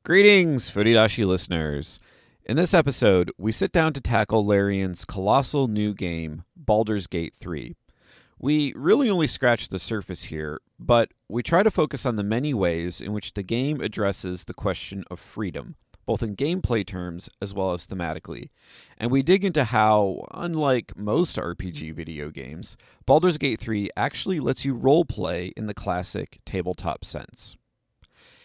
Greetings, Furidashi listeners. In this episode, we sit down to tackle Larian's colossal new game, Baldur's Gate 3. We really only scratch the surface here, but we try to focus on the many ways in which the game addresses the question of freedom, both in gameplay terms as well as thematically. And we dig into how, unlike most RPG video games, Baldur's Gate 3 actually lets you roleplay in the classic tabletop sense.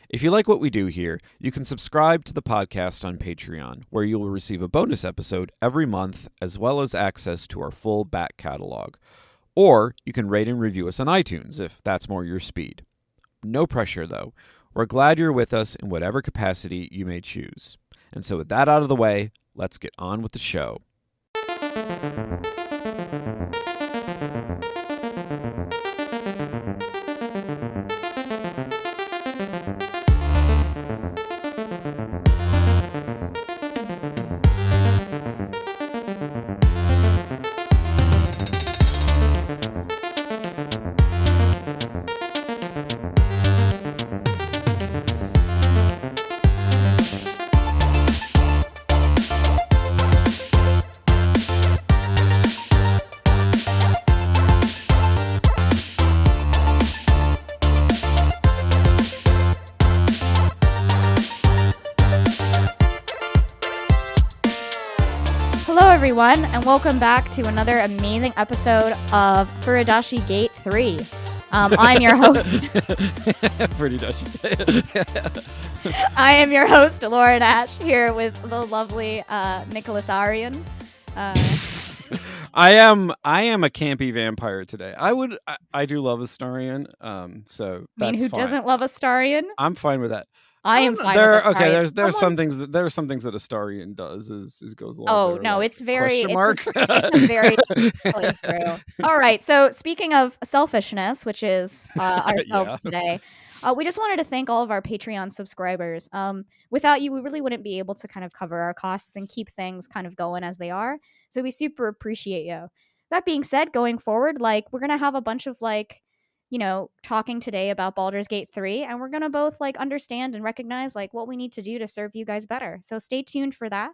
If you like what we do here, you can subscribe to the podcast on Patreon, where you will receive a bonus episode every month, as well as access to our full back catalog. Or you can rate and review us on iTunes, if that's more your speed. No pressure, though. We're glad you're with us in whatever capacity you may choose. And so with that out of the way, let's get on with the show. Everyone, and welcome back to another amazing episode of Furidashi Gate 3. I'm your host. I am your host, Laura Nash, here with the lovely Nicholas Arian. I am a campy vampire today. I do love Astarion. So I mean, who fine. doesn't love Astarion? I'm fine with that. I am fine with Astarion. Okay, there are some things that Astarion does is goes along. Oh no, it's very it's a very true. All right, so speaking of selfishness, which is ourselves today, we just wanted to thank all of our Patreon subscribers. Without you, we really wouldn't be able to kind of cover our costs and keep things kind of going as they are. So we super appreciate you. That being said, going forward, we're gonna have a bunch of talking today about Baldur's Gate 3, and we're going to both understand and recognize what we need to do to serve you guys better. So stay tuned for that.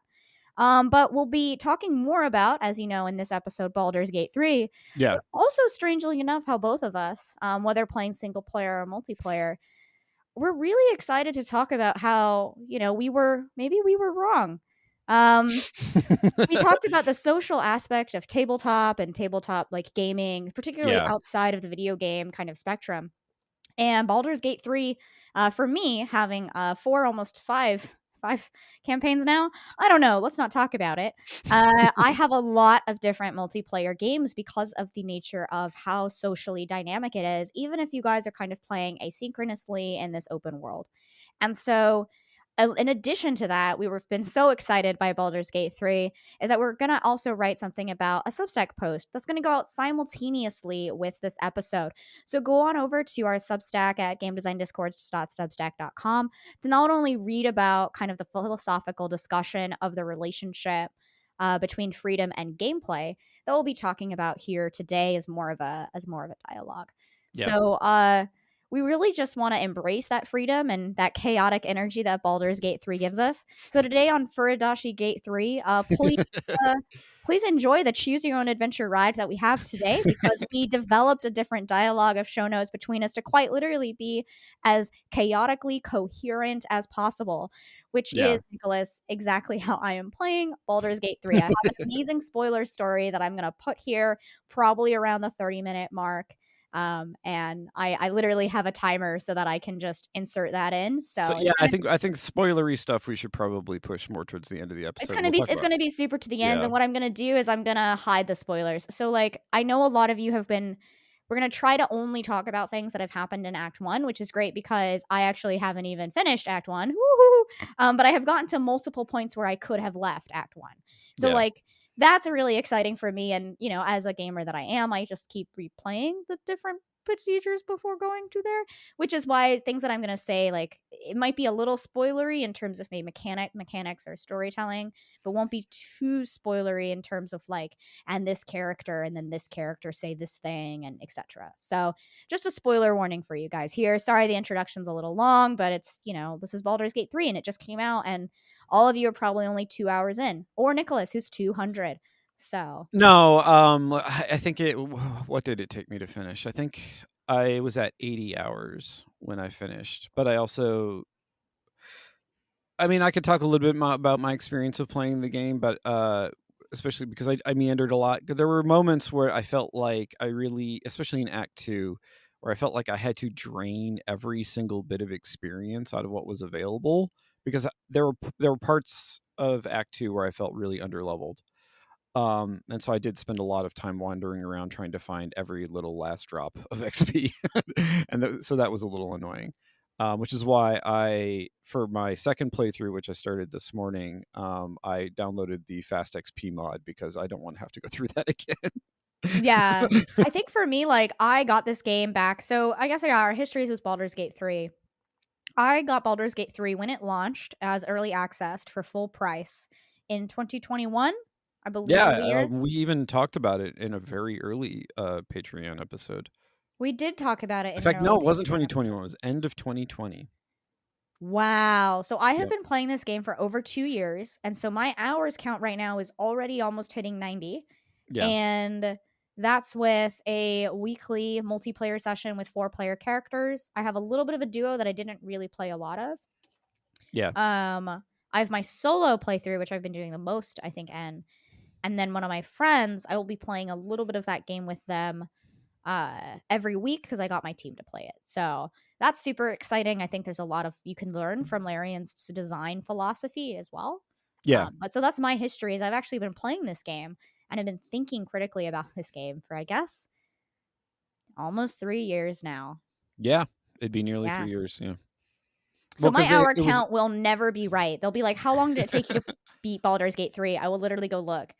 But we'll be talking more about, as you know, in this episode, Baldur's Gate 3. Yeah. But also, strangely enough, how both of us, whether playing single player or multiplayer, we're really excited to talk about how, we were wrong. We talked about the social aspect of tabletop and tabletop gaming, particularly outside of the video game kind of spectrum. And Baldur's Gate 3, for me, having almost five campaigns now, I don't know, let's not talk about it. I have a lot of different multiplayer games because of the nature of how socially dynamic it is, even if you guys are kind of playing asynchronously in this open world. And so in addition to that, we've been so excited by Baldur's Gate 3 is that we're going to also write something about a Substack post that's going to go out simultaneously with this episode. So go on over to our Substack at gamedesigndiscourse.substack.com to not only read about kind of the philosophical discussion of the relationship between freedom and gameplay that we'll be talking about here today as more of a dialogue. Yep. So we really just want to embrace that freedom and that chaotic energy that Baldur's Gate 3 gives us. So today on Furidashi Gate 3, please enjoy the choose your own adventure ride that we have today, because we developed a different dialogue of show notes between us to quite literally be as chaotically coherent as possible, which is, Nicholas, exactly how I am playing Baldur's Gate 3. I have an amazing spoiler story that I'm going to put here probably around the 30-minute mark. And I literally have a timer so that I can just insert that in. So yeah, I think spoilery stuff we should probably push more towards the end of the episode. It's gonna be super to the end. And what I'm gonna do is I'm gonna hide the spoilers. So I know a lot of you have been. We're gonna try to only talk about things that have happened in Act 1, which is great because I actually haven't even finished Act 1. Woo-hoo! But I have gotten to multiple points where I could have left Act 1. So that's really exciting for me. And, as a gamer that I am, I just keep replaying the different procedures before going to there, which is why things that I'm going to say, like, it might be a little spoilery in terms of maybe mechanics or storytelling, but won't be too spoilery in terms of like, and this character and then this character say this thing and etc. So just a spoiler warning for you guys here. Sorry, the introduction's a little long, but it's, this is Baldur's Gate 3 and it just came out, and all of you are probably only 2 hours in, or Nicholas, who's 200. So No, I think it. What did it take me to finish? I think I was at 80 hours when I finished, but I also, I mean, I could talk a little bit about my experience of playing the game, but especially because I meandered a lot. There were moments where I felt like I really, especially in Act Two, where I felt like I had to drain every single bit of experience out of what was available because there were parts of Act Two where I felt really underleveled. And so I did spend a lot of time wandering around trying to find every little last drop of XP, and so that was a little annoying. Which is why for my second playthrough, which I started this morning, I downloaded the Fast XP mod because I don't want to have to go through that yeah, again. I think for me, like, I got this game back. So I guess I got our histories with Baldur's Gate 3. I got Baldur's Gate 3 when it launched as early accessed for full price in 2021, I believe is the Yeah, year. we even talked about it in a very early Patreon episode. We did talk about it In in an fact, no, early it wasn't Patreon 2021. It episode. was end of 2020. Wow. So I have Yep. been playing this game for over 2 years, and so my hours count right now is already almost hitting 90. Yeah. And that's with a weekly multiplayer session with 4-player characters. I have a little bit of a duo that I didn't really play a lot of. Yeah. I have my solo playthrough, which I've been doing the most, I think, and then one of my friends, I will be playing a little bit of that game with them every week because I got my team to play it. So that's super exciting. I think there's a lot of you can learn from Larian's design philosophy as well. Yeah. But so that's my history. Is I've actually been playing this game and I've been thinking critically about this game for, I guess, almost 3 years now. Yeah. It'd be nearly Yeah. 3 years. Yeah. So Well, my because hour it was. count will never be right. They'll be like, "How long did it take you to beat Baldur's Gate 3?" I will literally go look.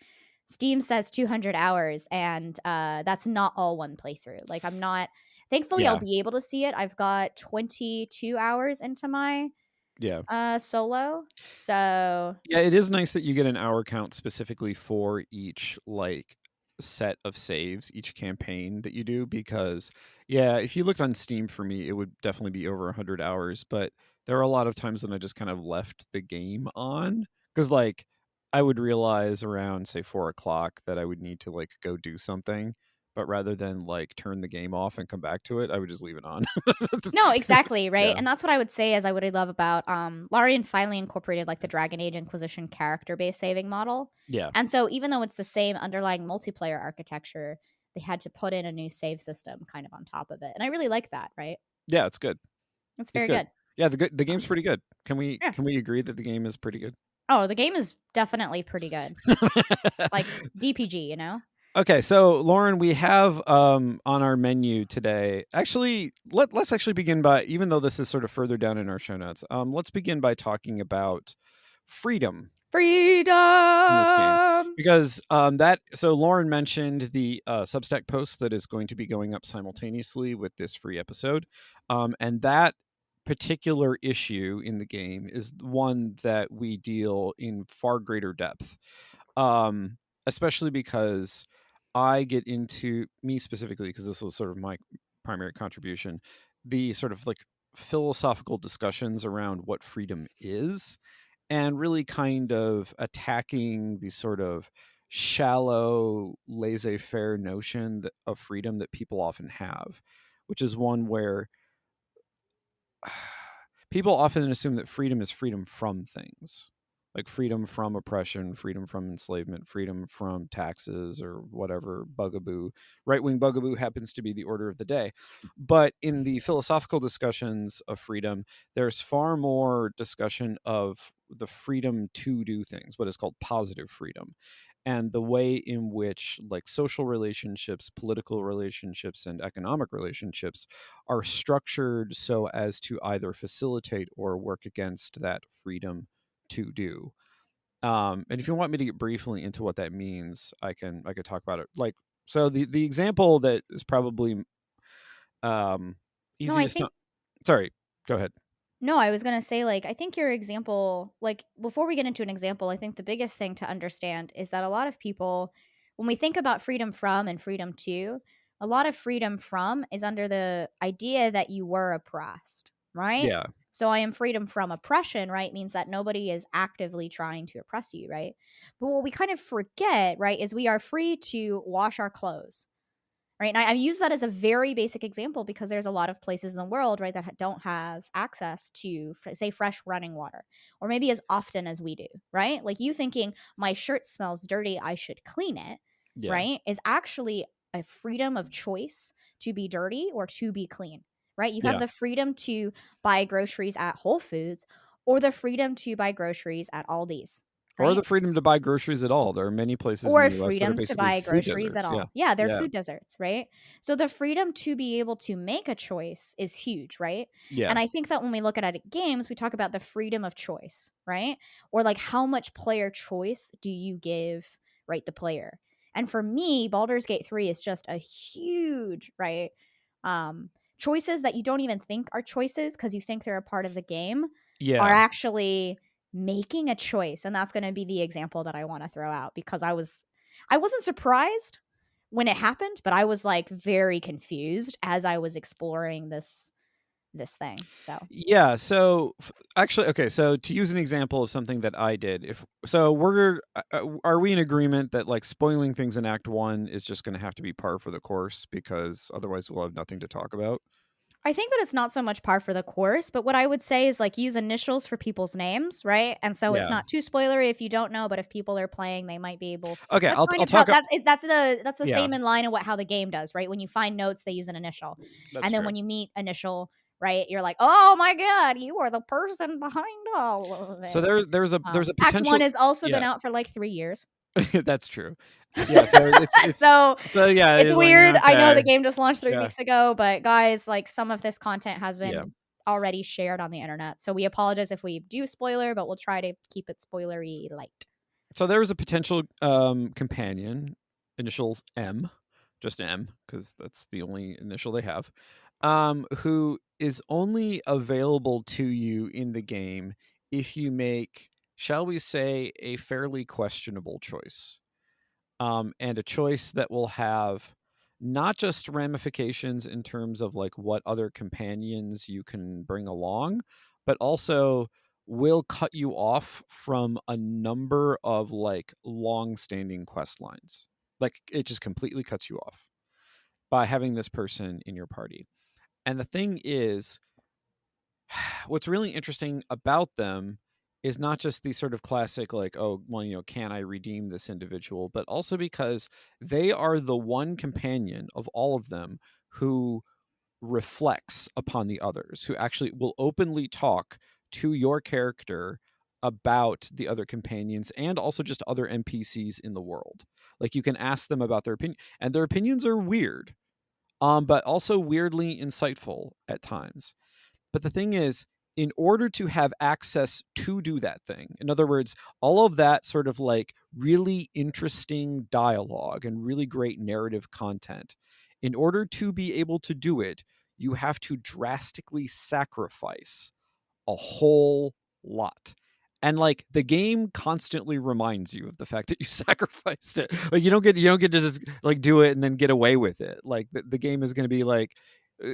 Steam says 200 hours, and that's not all one playthrough. Like, I'm not. Thankfully, I'll Yeah. be able to see it. I've got 22 hours into my Yeah. solo. So Yeah, it is nice that you get an hour count specifically for each like set of saves, each campaign that you do because yeah, if you looked on Steam for me, it would definitely be over 100 hours, but there are a lot of times when I just kind of left the game on cuz like I would realize around say 4 o'clock that I would need to like go do something, but rather than like turn the game off and come back to it, I would just leave it on. no, exactly, right? Yeah. And that's what I would say is I would love about Larian finally incorporated like the Dragon Age Inquisition character-based saving model. Yeah. And so even though it's the same underlying multiplayer architecture, they had to put in a new save system kind of on top of it. And I really like that, right? Yeah, it's good. It's It's very good. good. Yeah, the game's Um, pretty good. Can we yeah. can we agree that the game is pretty good? Oh, the game is definitely pretty good. Like DPG, you know? Okay, so Lauren, we have on our menu today. Actually, let's actually begin by, even though this is sort of further down in our show notes, let's begin by talking about freedom in this game Freedom. because that so Lauren mentioned the Substack post that is going to be going up simultaneously with this free episode, and that particular issue in the game is one that we deal in far greater depth, especially because I get into me specifically because this was sort of my primary contribution, the sort of like philosophical discussions around what freedom is and really kind of attacking the sort of shallow, laissez faire notion of freedom that people often have, which is one where people often assume that freedom is freedom from things like freedom from oppression, freedom from enslavement, freedom from taxes, or whatever bugaboo, right wing bugaboo happens to be the order of the day. But in the philosophical discussions of freedom, there's far more discussion of the freedom to do things, what is called positive freedom. And the way in which, like, social relationships, political relationships, and economic relationships are structured so as to either facilitate or work against that freedom to do. And if you want me to get briefly into what that means, I could talk about it. Like, so the example that is probably Um, No, I easiest to think Sorry, go ahead. no, I was gonna say, like, I think your example, like, before we get into an example, I think the biggest thing to understand is that a lot of people, when we think about freedom from and freedom to, a lot of freedom from is under the idea that you were oppressed, right? Yeah, So I am freedom from oppression, right? Means that nobody is actively trying to oppress you, right? But what we kind of forget, right, is we are free to wash our clothes, right? And I use that as a very basic example because there's a lot of places in the world, right, that don't have access to, say, fresh running water, or maybe as often as we do, right? Like you thinking my shirt smells dirty, I should clean it, yeah, right, is actually a freedom of choice to be dirty or to be clean, right? You have yeah. the freedom to buy groceries at Whole Foods or the freedom to buy groceries at Aldi's, Or right? the freedom to buy groceries at all. There are many places in Or the U.S. that are freedoms to basically buy food groceries at deserts. Yeah, all. Yeah, they're yeah, food deserts, right? So the freedom to be able to make a choice is huge, right? yeah, And I think that when we look at it games, we talk about the freedom of choice, right? Or like how much player choice do you give, right, the player? And for me, Baldur's Gate 3 is just a huge, right? Choices that you don't even think are choices because you think they're a part of the game are yeah. actually making a choice, and that's going to be the example that I want to throw out because I wasn't surprised when it happened, but I was like very confused as I was exploring this thing. So Yeah, so actually, okay, so to use an example of something that I did, if so, are we in agreement that like spoiling things in Act 1 is just going to have to be par for the course because otherwise we'll have nothing to talk about? I think that it's not so much par for the course, but what I would say is like use initials for people's names, right? And so it's Yeah. not too spoilery if you don't know, but if people are playing, they might be able. Okay, That's kind I'll of how talk. that's the Yeah, same in line of what how the game does, right? When you find notes, they use an initial, that's and then true. when you meet initial, right, you're like, oh my god, you are the person behind all of So it. there's a Act One potential. has also been Yeah, out for like 3 years. that's true. Yeah, so it's So so yeah, it's it's like weird. I know the okay, game just launched three yeah, weeks ago, but guys, like some of this content has yeah. been already shared on the internet. So we apologize if we do spoiler, but we'll try to keep it spoilery light. So there was a potential companion, initials M, just M, because that's the only initial they have, who is only available to you in the game if you make, shall we say, a fairly questionable choice. And a choice that will have not just ramifications in terms of like what other companions you can bring along, but also will cut you off from a number of like long-standing quest lines. Like it just completely cuts you off by having this person in your party. And the thing is, what's really interesting about them is not just the sort of classic like, oh well, can I redeem this individual, but also because they are the one companion of all of them who reflects upon the others, who actually will openly talk to your character about the other companions and also just other NPCs in the world. Like you can ask them about their opinion, and their opinions are weird, but also weirdly insightful at times. But the thing is, in order to have access to do that thing, in other words, all of that sort of like really interesting dialogue and really great narrative content, in order to be able to do it, you have to drastically sacrifice a whole lot. And like the game constantly reminds you of the fact that you sacrificed it. Like you don't get to just like do it and then get away with it. Like the game is going to be like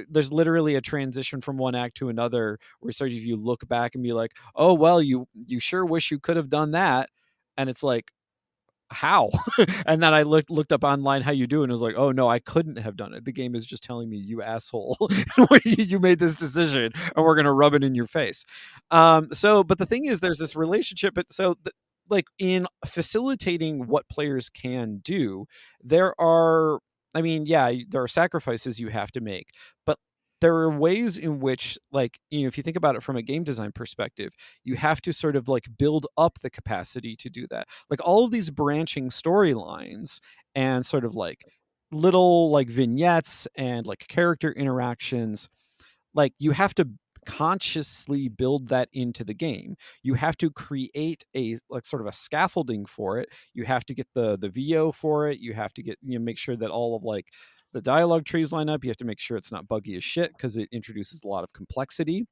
there's literally a transition from one act to another where sort of you look back and be like, "Oh well, you sure wish you could have done that." And it's like, how? And then I looked up online how you do, and it was like, oh no, I couldn't have done it. The game is just telling me, you asshole, you made this decision, and we're gonna rub it in your face. But the thing is, there's this relationship. But like in facilitating what players can do, there are. I mean, yeah, there are sacrifices you have to make, but there are ways in which, like, if you think about it from a game design perspective, you have to sort of like build up the capacity to do that. Like all of these branching storylines and sort of like little like vignettes and like character interactions, like you have to consciously build that into the game. You have to create a like sort of a scaffolding for it. You have to get the VO for it. You have to get make sure that all of like the dialogue trees line up. You have to make sure it's not buggy as shit because it introduces a lot of complexity.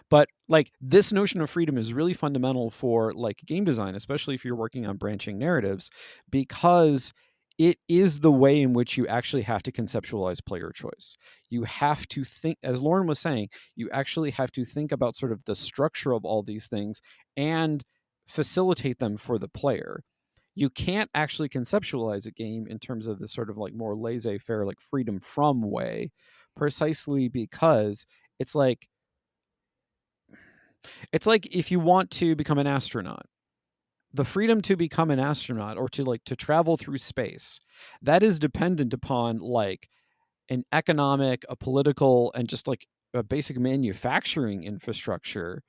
But like this notion of freedom is really fundamental for like game design, especially if you're working on branching narratives, because it is the way in which you actually have to conceptualize player choice. You have to think, as Lauren was saying, you actually have to think about sort of the structure of all these things and facilitate them for the player. You can't actually conceptualize a game in terms of this sort of like more laissez-faire, like freedom from way, precisely because it's like if you want to become an astronaut, the freedom to become an astronaut or to like to travel through space, that is dependent upon like an economic, a political, and just like a basic manufacturing infrastructure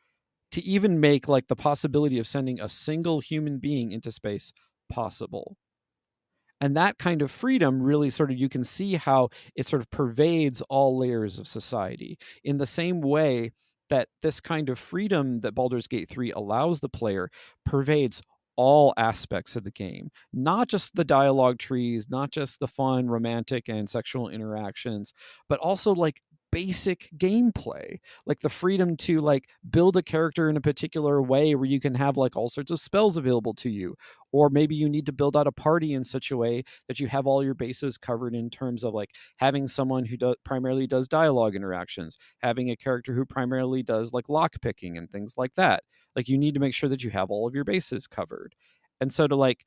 to even make like the possibility of sending a single human being into space possible. And that kind of freedom really sort of, you can see how it sort of pervades all layers of society in the same way that this kind of freedom that Baldur's Gate 3 allows the player pervades all aspects of the game, not just the dialogue trees, not just the fun romantic and sexual interactions, but also like basic gameplay, like the freedom to like build a character in a particular way where you can have like all sorts of spells available to you, or maybe you need to build out a party in such a way that you have all your bases covered in terms of like having someone who primarily does dialogue interactions, having a character who primarily does like lock picking and things like that. Like you need to make sure that you have all of your bases covered. And so to like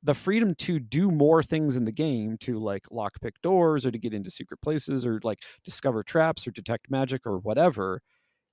the freedom to do more things in the game, to like lockpick doors or to get into secret places or like discover traps or detect magic or whatever,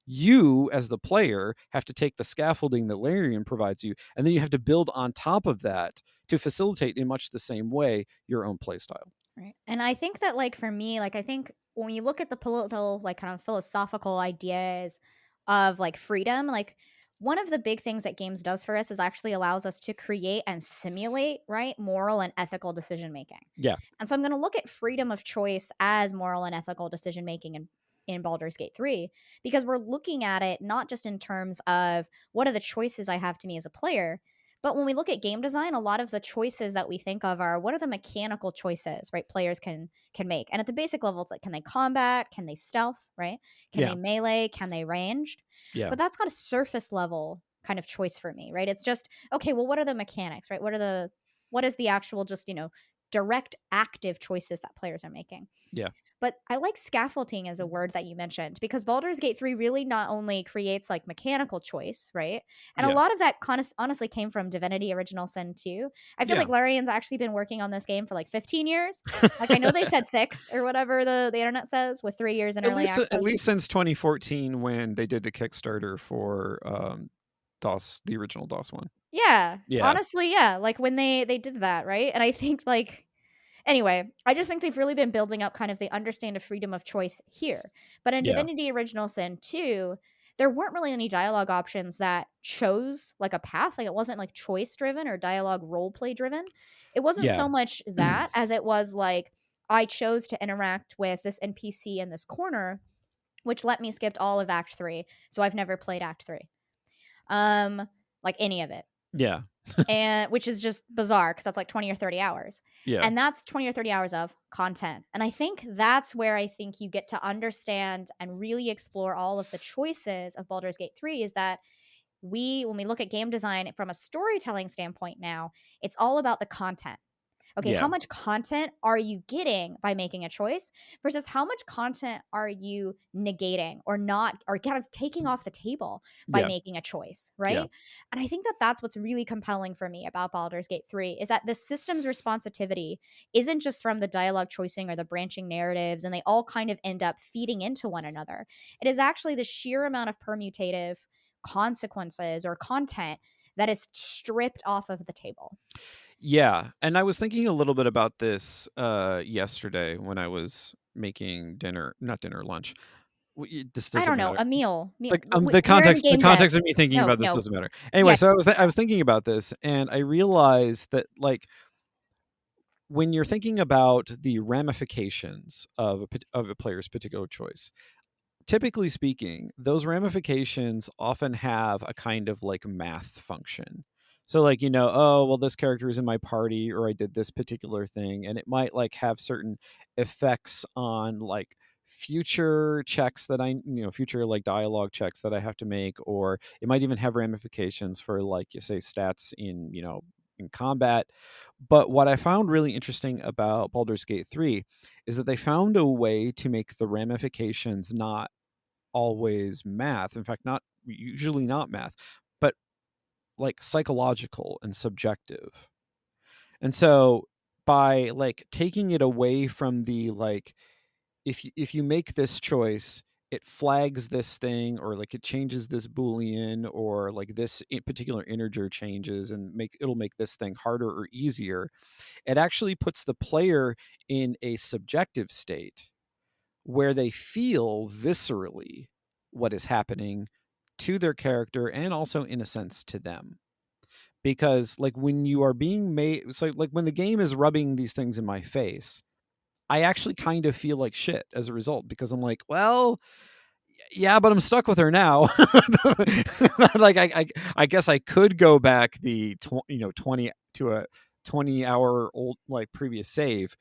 you as the player have to take the scaffolding that Larian provides you, and then you have to build on top of that to facilitate in much the same way your own playstyle. Right. And I think that, like, for me, like, I think when you look at the political, like, kind of philosophical ideas of, like, freedom, like, one of the big things that games does for us is actually allows us to create and simulate, right, moral and ethical decision making. Yeah. And so I'm going to look at freedom of choice as moral and ethical decision making in Baldur's Gate 3, because we're looking at it not just in terms of what are the choices I have to me as a player, but when we look at game design, a lot of the choices that we think of are what are the mechanical choices, right? Players can make. And at the basic level, it's like, can they combat? Can they stealth, right? Can Yeah. they melee? Can they ranged? Yeah. But that's not a surface level kind of choice for me, right? It's just, okay, well, what are the mechanics, right? What is the actual just, direct active choices that players are making? Yeah. But I like scaffolding as a word that you mentioned, because Baldur's Gate 3 really not only creates like mechanical choice, right? And a Yeah. lot of that honestly came from Divinity Original Sin 2. I feel Yeah. like Larian's actually been working on this game for like 15 years. Like I know they said 6 or whatever the internet says, with 3 years in early At access. least since 2014 when they did the Kickstarter for DOS, the original DOS one. Yeah. Yeah. Honestly, yeah. Like when they did that, right? And I think like anyway, I just think they've really been building up kind of the understand of freedom of choice here. But in Yeah. Divinity Original Sin 2, there weren't really any dialogue options that chose like a path. Like it wasn't like choice driven or dialogue role play driven. It wasn't Yeah. so much that as it was like I chose to interact with this NPC in this corner, which let me skip all of Act 3. So I've never played Act 3. Like any of it, Yeah. and which is just bizarre because that's like 20 or 30 hours, Yeah. and that's 20 or 30 hours of content. And I think that's where I think you get to understand and really explore all of the choices of Baldur's Gate 3, is that when we look at game design from a storytelling standpoint now, it's all about the content. Okay, Yeah. how much content are you getting by making a choice versus how much content are you negating or not, or kind of taking off the table by Yeah. making a choice, Yeah. right? And I think that that's what's really compelling for me about Baldur's Gate 3, is that the system's responsivity isn't just from the dialogue choicing or the branching narratives, and they all kind of end up feeding into one another. It is actually the sheer amount of permutative consequences or content that is stripped off of the table. Yeah, and I was thinking a little bit about this yesterday when I was making dinner, not dinner, lunch. This I doesn't don't know, matter. a meal. Like The we're in the game dev. context of me thinking No, about this no. doesn't matter. Yeah. Anyway, so I was thinking about this, and I realized that like when you're thinking about the ramifications of of a player's particular choice, typically speaking, those ramifications often have a kind of like math function. So like, oh, well, this character is in my party, or I did this particular thing, and it might like have certain effects on like future checks that future like dialogue checks that I have to make, or it might even have ramifications for like you say stats in combat. But what I found really interesting about Baldur's Gate 3 is that they found a way to make the ramifications not always math. In fact, not usually not math, but like psychological and subjective. And so by like taking it away from the like if you make this choice, it flags this thing, or like it changes this boolean, or like this particular integer changes and it'll make this thing harder or easier. It actually puts the player in a subjective state where they feel viscerally what is happening to their character, and also in a sense to them. Because like when you are being made, so like when the game is rubbing these things in my face, I actually kind of feel like shit as a result, because I'm like, well, yeah, but I'm stuck with her now. Like I guess I could go back the 20 to a 20-hour old like previous save,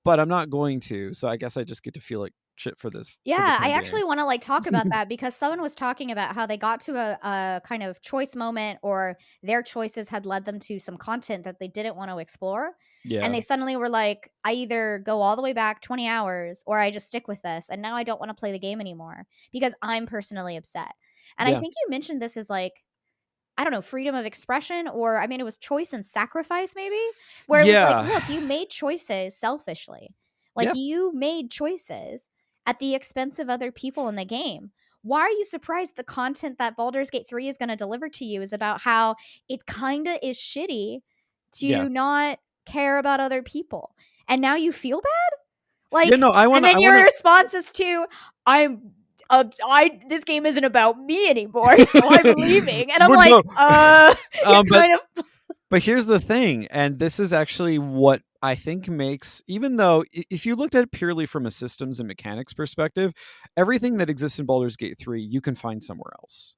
but I'm not going to. So I guess I just get to feel like shit for this for the Yeah, I time being. actually want to like talk about that because someone was talking about how they got to a kind of choice moment, or their choices had led them to some content that they didn't want to explore. And Yeah. they suddenly were like, I either go all the way back 20 hours or I just stick with this. And now I don't want to play the game anymore because I'm personally upset. And I Yeah. think you mentioned this is like, I don't know, freedom of expression, or I mean, it was choice and sacrifice, maybe, where it was like, Yeah. look, you made choices selfishly. Like, Yeah. you made choices at the expense of other people in the game. Why are you surprised the content that Baldur's Gate 3 is going to deliver to you is about how it kind of is shitty Yeah. to not care about other people? And now you feel bad? Yeah, Like, no, I and want to then your response is to, I'm I this game isn't about me anymore, so I'm leaving. And I'm Well, like, no. you're But kind of here's the thing, and this is actually what I think makes, even though if you looked at it purely from a systems and mechanics perspective, everything that exists in Baldur's Gate 3 you can find somewhere else.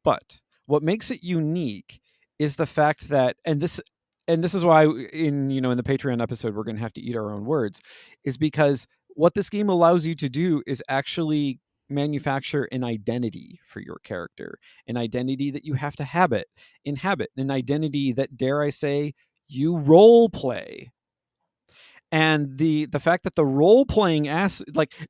But what makes it unique is the fact that, and this is why in the Patreon episode we're going to have to eat our own words, is because what this game allows you to do is actually manufacture an identity for your character, an identity that you have to inhabit, an identity that, dare I say, you role play. And the fact that the role playing and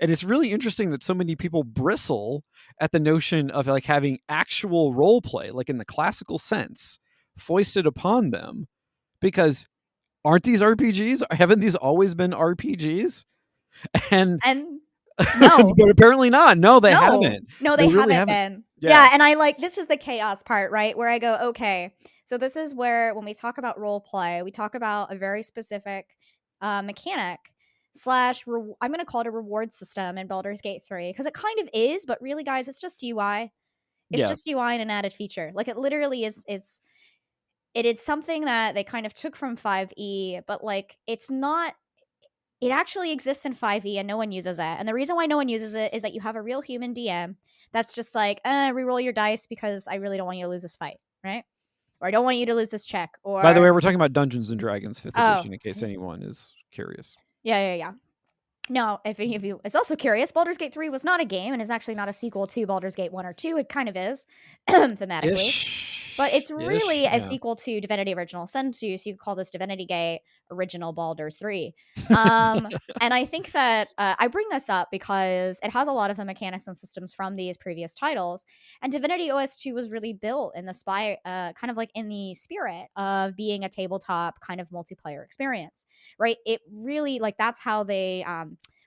it's really interesting that so many people bristle at the notion of like having actual role play, like in the classical sense, foisted upon them, because aren't these RPGs? Haven't these always been RPGs? And and no. but apparently not. No, they No. haven't. No, they They really haven't haven't. been. Yeah. Yeah, and I like this is the chaos part, right? Where I go, okay, so this is where when we talk about role play, we talk about a very specific mechanic I'm going to call it a reward system in Baldur's Gate 3 because it kind of is, but really guys, it's just UI. It's Yeah. just UI and an added feature. Like it literally is it is something that they kind of took from 5e, but like it's not it actually exists in 5e and no one uses it. And the reason why no one uses it is that you have a real human DM that's just like, reroll your dice because I really don't want you to lose this fight, right? Or I don't want you to lose this check. By the Or way, we're talking about Dungeons and Dragons 5th oh, edition, in case anyone is curious. yeah. Now, if any of you is also curious, Baldur's Gate 3 was not a game and is actually not a sequel to Baldur's Gate 1 or 2. It kind of is, thematically. But it's really a Yeah. sequel to Divinity Original Sin 2, so you could call this Divinity Gate Original Baldur's 3. And I think that I bring this up because it has a lot of the mechanics and systems from these previous titles. And Divinity OS2 was really built in the kind of like in the spirit of being a tabletop kind of multiplayer experience, right? It really, like, that's how they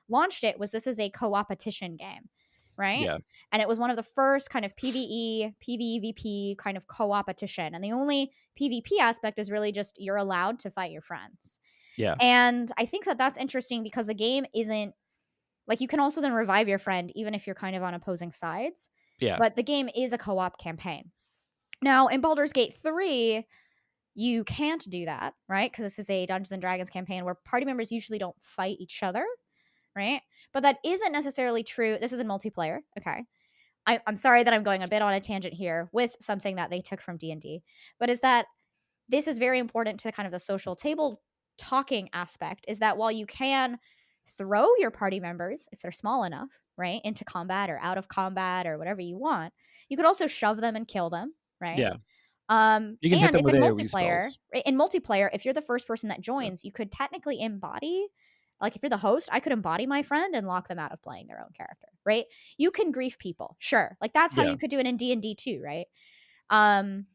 launched it, was this is a co-opetition game, right? Yeah. And it was one of the first kind of PvE, PvEVP kind of co-opetition. And the only PvP aspect is really just you're allowed to fight your friends. Yeah. And I think that that's interesting because the game isn't like you can also then revive your friend even if you're kind of on opposing sides. Yeah. But the game is a co-op campaign. Now, in Baldur's Gate 3, you can't do that, right? Because this is a Dungeons and Dragons campaign where party members usually don't fight each other, right? But that isn't necessarily true. This is in multiplayer, okay? I'm sorry that I'm going a bit on a tangent here with something that they took from D&D, but is that this is very important to kind of the social table talking aspect, is that while you can throw your party members, if they're small enough, right, into combat or out of combat or whatever you want, you could also shove them and kill them, right? Yeah. You can hit And them if with in AoE multiplayer, spells. right, if you're the first person that joins, you could technically embody, like if you're the host, I could embody my friend and lock them out of playing their own character, right? You can grief people, sure. Like that's how Yeah. you could do it in D&D too, right? Um,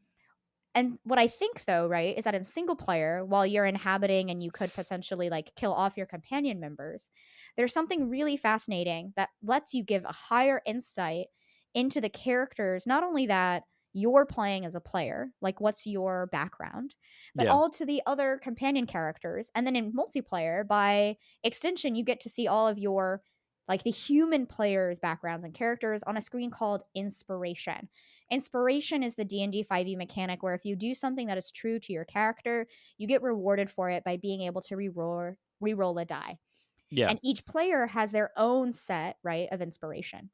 and what I think though, right, is that in single player, while you're inhabiting and you could potentially like kill off your companion members, there's something really fascinating that lets you give a higher insight into the characters, not only that you're playing as a player, like what's your background, but Yeah. all to the other companion characters. And then in multiplayer, by extension, you get to see all of your like the human players' backgrounds and characters on a screen called inspiration. Inspiration is the D&D 5e mechanic where if you do something that is true to your character, you get rewarded for it by being able to reroll a die. Yeah. And each player has their own set, right, of inspiration.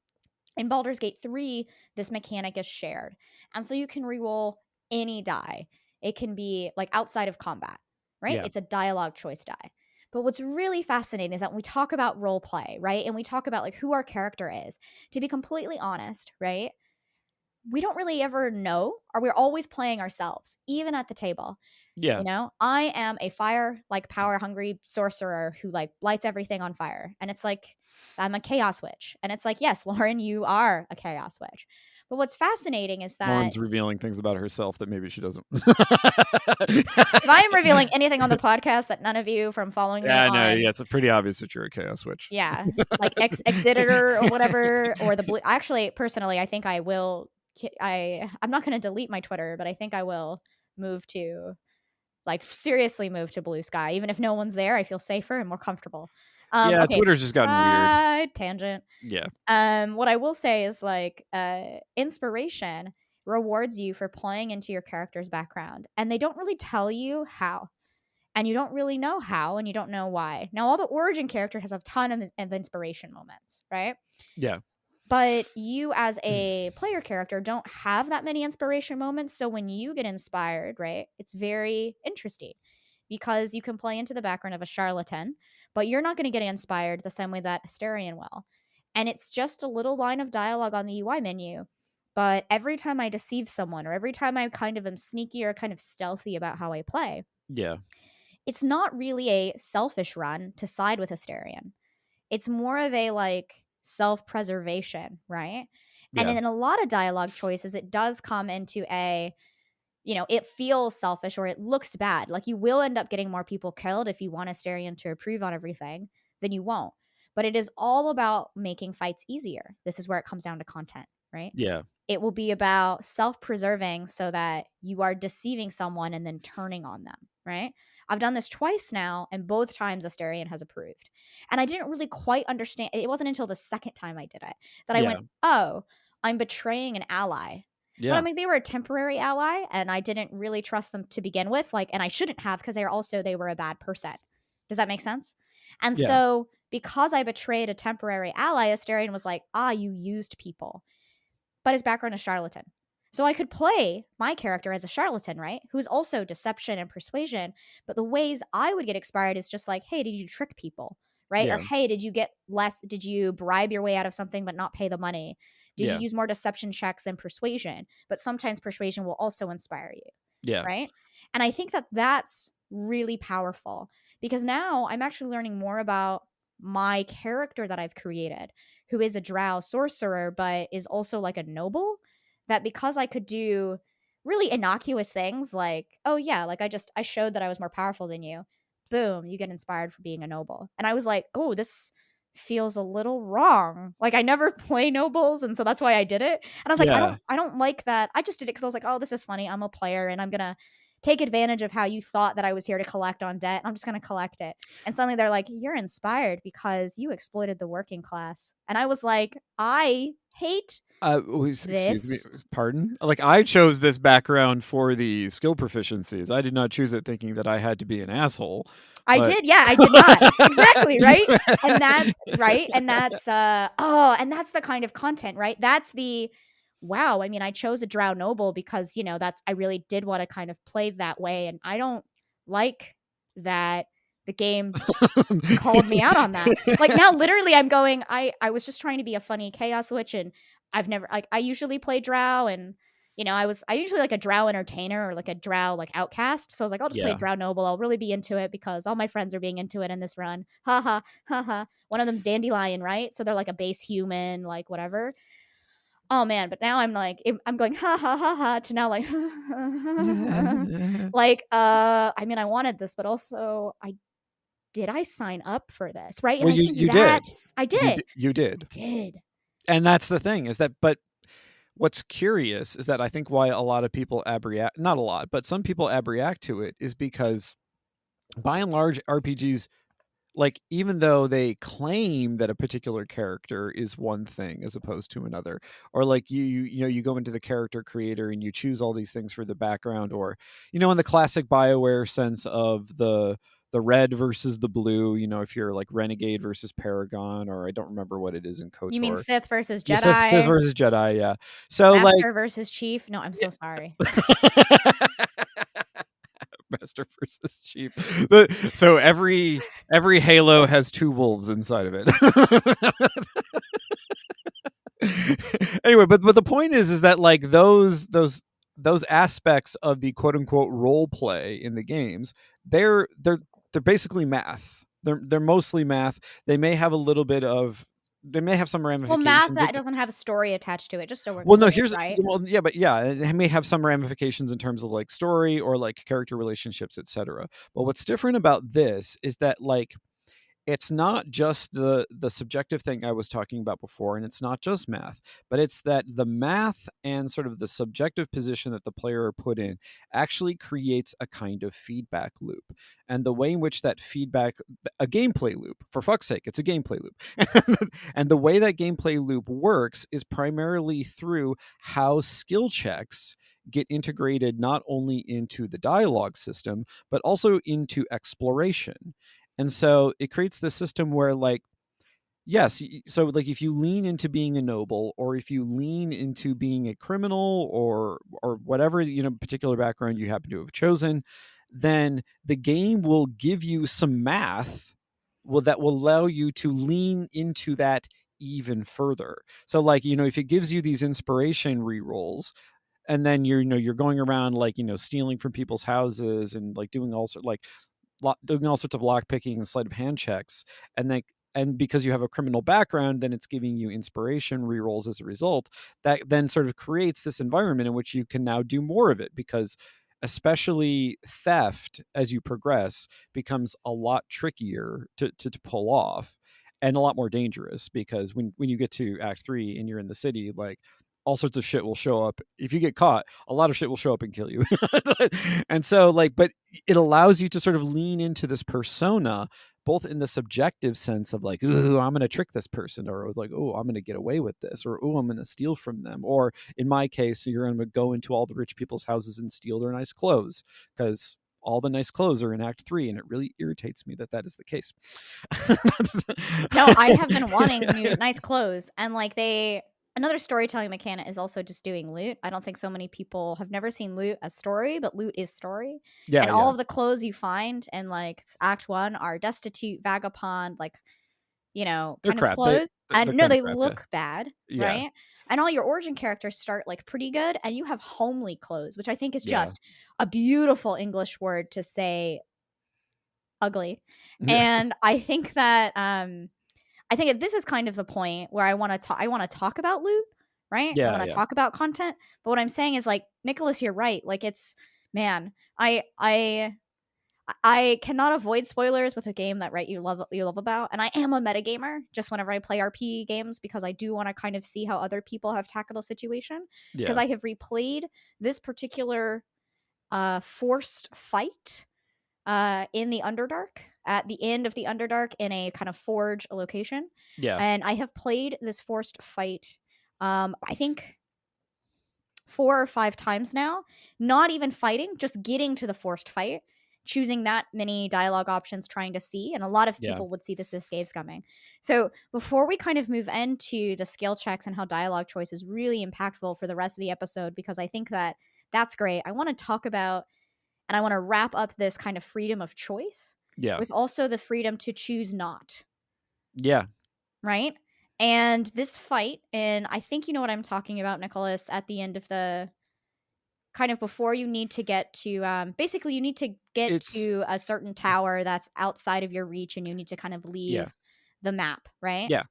In Baldur's Gate 3, this mechanic is shared. And so you can reroll any die. It can be like outside of combat, right? Yeah. It's a dialogue choice die. But what's really fascinating is that when we talk about role play, right? And we talk about like who our character is, to be completely honest, right? We don't really ever know, or we're always playing ourselves, even at the table. Yeah. You know, I am a fire, like power hungry sorcerer who like lights everything on fire. And it's like, I'm a chaos witch. And it's like, yes, Lauren, you are a chaos witch. But what's fascinating is that Lauren's revealing things about herself that maybe she doesn't. if I am revealing anything on the podcast that none of you from following me Yeah, no, on, yeah, it's pretty obvious that you're a chaos witch. yeah, like Exeter or whatever, or the blue. Actually, personally, I think I will. I'm not going to delete my Twitter, but I think I will move to like seriously move to Blue Sky. Even if no one's there, I feel safer and more comfortable. Yeah, Okay, Twitter's just gotten weird. side tangent. Yeah. What I will say is like inspiration rewards you for playing into your character's background, and they don't really tell you how, and you don't really know how, and you don't know why. Now, all the origin characters have a ton of inspiration moments, right? Yeah. But you as a player character don't have that many inspiration moments. So when you get inspired, right, it's very interesting because you can play into the background of a charlatan, but you're not going to get inspired the same way that Asterion will. And it's just a little line of dialogue on the UI menu. But every time I deceive someone, or every time I kind of am sneaky or kind of stealthy about how I play, Yeah. it's not really a selfish run to side with Asterion. It's more of a like self-preservation, right? And Yeah. in a lot of dialogue choices, it does come into a, you know, it feels selfish or it looks bad. Like you will end up getting more people killed if you want Asterion to approve on everything than you won't. But it is all about making fights easier. This is where it comes down to content, right? Yeah. It will be about self-preserving so that you are deceiving someone and then turning on them, right? I've done this twice now, and both times Asterion has approved. And I didn't really quite understand. It wasn't until the second time I did it that I Yeah. went, oh, I'm betraying an ally. But I Yeah. mean, they were a temporary ally, and I didn't really trust them to begin with. Like, and I shouldn't have because they were a bad person. Does that make sense? And Yeah. so, because I betrayed a temporary ally, Asterion was like, you used people. But his background is charlatan. So I could play my character as a charlatan, right? Who's also deception and persuasion. But the ways I would get expired is just like, hey, did you trick people? Right? Or Yeah. hey, did you bribe your way out of something but not pay the money? Did you Yeah. use more deception checks than persuasion? But sometimes persuasion will also inspire you, Yeah. right? And I think that that's really powerful because now I'm actually learning more about my character that I've created, who is a drow sorcerer, but is also like a noble. That because I could do really innocuous things like, oh yeah, like I showed that I was more powerful than you. Boom, you get inspired for being a noble. And I was like, oh, this feels a little wrong. Like I never play nobles, and so that's why I did it. And I was like, Yeah. I don't like that. I just did it because I was like, oh, this is funny. I'm a player and I'm gonna take advantage of how you thought that I was here to collect on debt. I'm just gonna collect it. And suddenly they're like, you're inspired because you exploited the working class. And I was like, I hate Excuse me. this. Pardon? Like, I chose this background for the skill proficiencies. I did not choose it thinking that I had to be an asshole. I But did, yeah, I did not. Exactly, right? And that's right. And that's and that's the kind of content, right? That's the wow, I mean, I chose a drow noble because, that's I really did want to kind of play that way. And I don't like that the game called me out on that. Like now literally I'm going, I was just trying to be a funny chaos witch, and I've never like I usually play drow, and I usually like a drow entertainer or like a drow like outcast. So I was like, I'll just play Yeah. drow noble. I'll really be into it because all my friends are being into it in this run. Ha ha ha ha. One of them's dandelion, right? So they're like a base human, like whatever. Oh man, but now I'm like I'm going ha ha ha ha to now like like I mean I wanted this, but also I sign up for this, right? And Well, I think you did. that's I did. You I did. did. And that's the thing is that, but what's curious is that I think why a lot of people abreact, not a lot, but some people abreact to it is because by and large, RPGs, like, even though they claim that a particular character is one thing as opposed to another, or like you go into the character creator and you choose all these things for the background, or in the classic BioWare sense of the red versus the blue, if you're like renegade versus paragon, or I don't remember what it is in You mean KOTOR. Sith versus Yeah, Sith Jedi? versus Jedi, yeah. So like Master versus Chief? No, I'm so sorry. Master versus Chief. So every Halo has two wolves inside of it. Anyway, but the point is that like those aspects of the quote unquote role play in the games, they're basically math. They're mostly math. They may have a little bit of they may have some Well, math ramifications. that doesn't have a story attached to it, just so we're Well, no, clear, here's right? well, yeah, but yeah, it may have some ramifications in terms of like story or like character relationships, etc. But what's different about this is that like it's not just the subjective thing I was talking about before, and it's not just math, but it's that the math and sort of the subjective position that the player are put in actually creates a kind of feedback loop. And the way in which that feedback, a gameplay loop, for fuck's sake, it's a gameplay loop. And the way that gameplay loop works is primarily through how skill checks get integrated not only into the dialogue system, but also into exploration. And so it creates this system where like yes, so like if you lean into being a noble, or if you lean into being a criminal, or whatever particular background you happen to have chosen, then the game will give you some math that will allow you to lean into that even further. So like if it gives you these inspiration rerolls, and then you're going around like stealing from people's houses and like doing all sort like doing all sorts of lock picking and sleight of hand checks, and because you have a criminal background, then it's giving you inspiration rerolls as a result. That then sort of creates this environment in which you can now do more of it, because especially theft as you progress becomes a lot trickier to pull off, and a lot more dangerous, because when you get to act 3 and you're in the city, like all sorts of shit will show up. If you get caught, a lot of shit will show up and kill you. And so like, but it allows you to sort of lean into this persona, both in the subjective sense of like, ooh, I'm going to trick this person, or like, oh, I'm going to get away with this, or oh, I'm going to steal from them, or in my case, you're going to go into all the rich people's houses and steal their nice clothes, because all the nice clothes are in Act 3, and it really irritates me that is the case. No, I have been wanting new nice clothes, and like another storytelling mechanic is also just doing loot. I don't think so many people have never seen loot as story, but loot is story. Yeah, And all yeah, of the clothes you find in like Act 1 are destitute, vagabond, like, they're kind of crap. clothes. They're And no, kind of they crap. Yeah, look bad, yeah, right? And all your origin characters start like pretty good, and you have homely clothes, which I think is yeah. just a beautiful English word to say ugly. Yeah, And I think this is kind of the point where I want to talk about loot, right? I yeah, want to yeah, talk about content, but what I'm saying is like Nicholas, you're right. Like it's man, I cannot avoid spoilers with a game that you love about, and I am a metagamer just whenever I play RP games, because I do want to kind of see how other people have tackled a situation, because yeah, I have replayed this particular forced fight in the Underdark, at the end of the Underdark, in a kind of forge location. yeah, And I have played this forced fight, I think 4 or 5 times now, not even fighting, just getting to the forced fight, choosing that many dialogue options, trying to see. And a lot of yeah. people would see this as scaves coming. So before we kind of move into the skill checks and how dialogue choice is really impactful for the rest of the episode, because I think that that's great, I want to talk about and I want to wrap up this kind of freedom of choice Yeah. with also the freedom to choose not, Yeah. right? And this fight, and I think you know what I'm talking about, Nicholas, at the end of the kind of before you need to get to basically you need to get It's to a certain tower that's outside of your reach and you need to kind of yeah. leave the map, right? Yeah.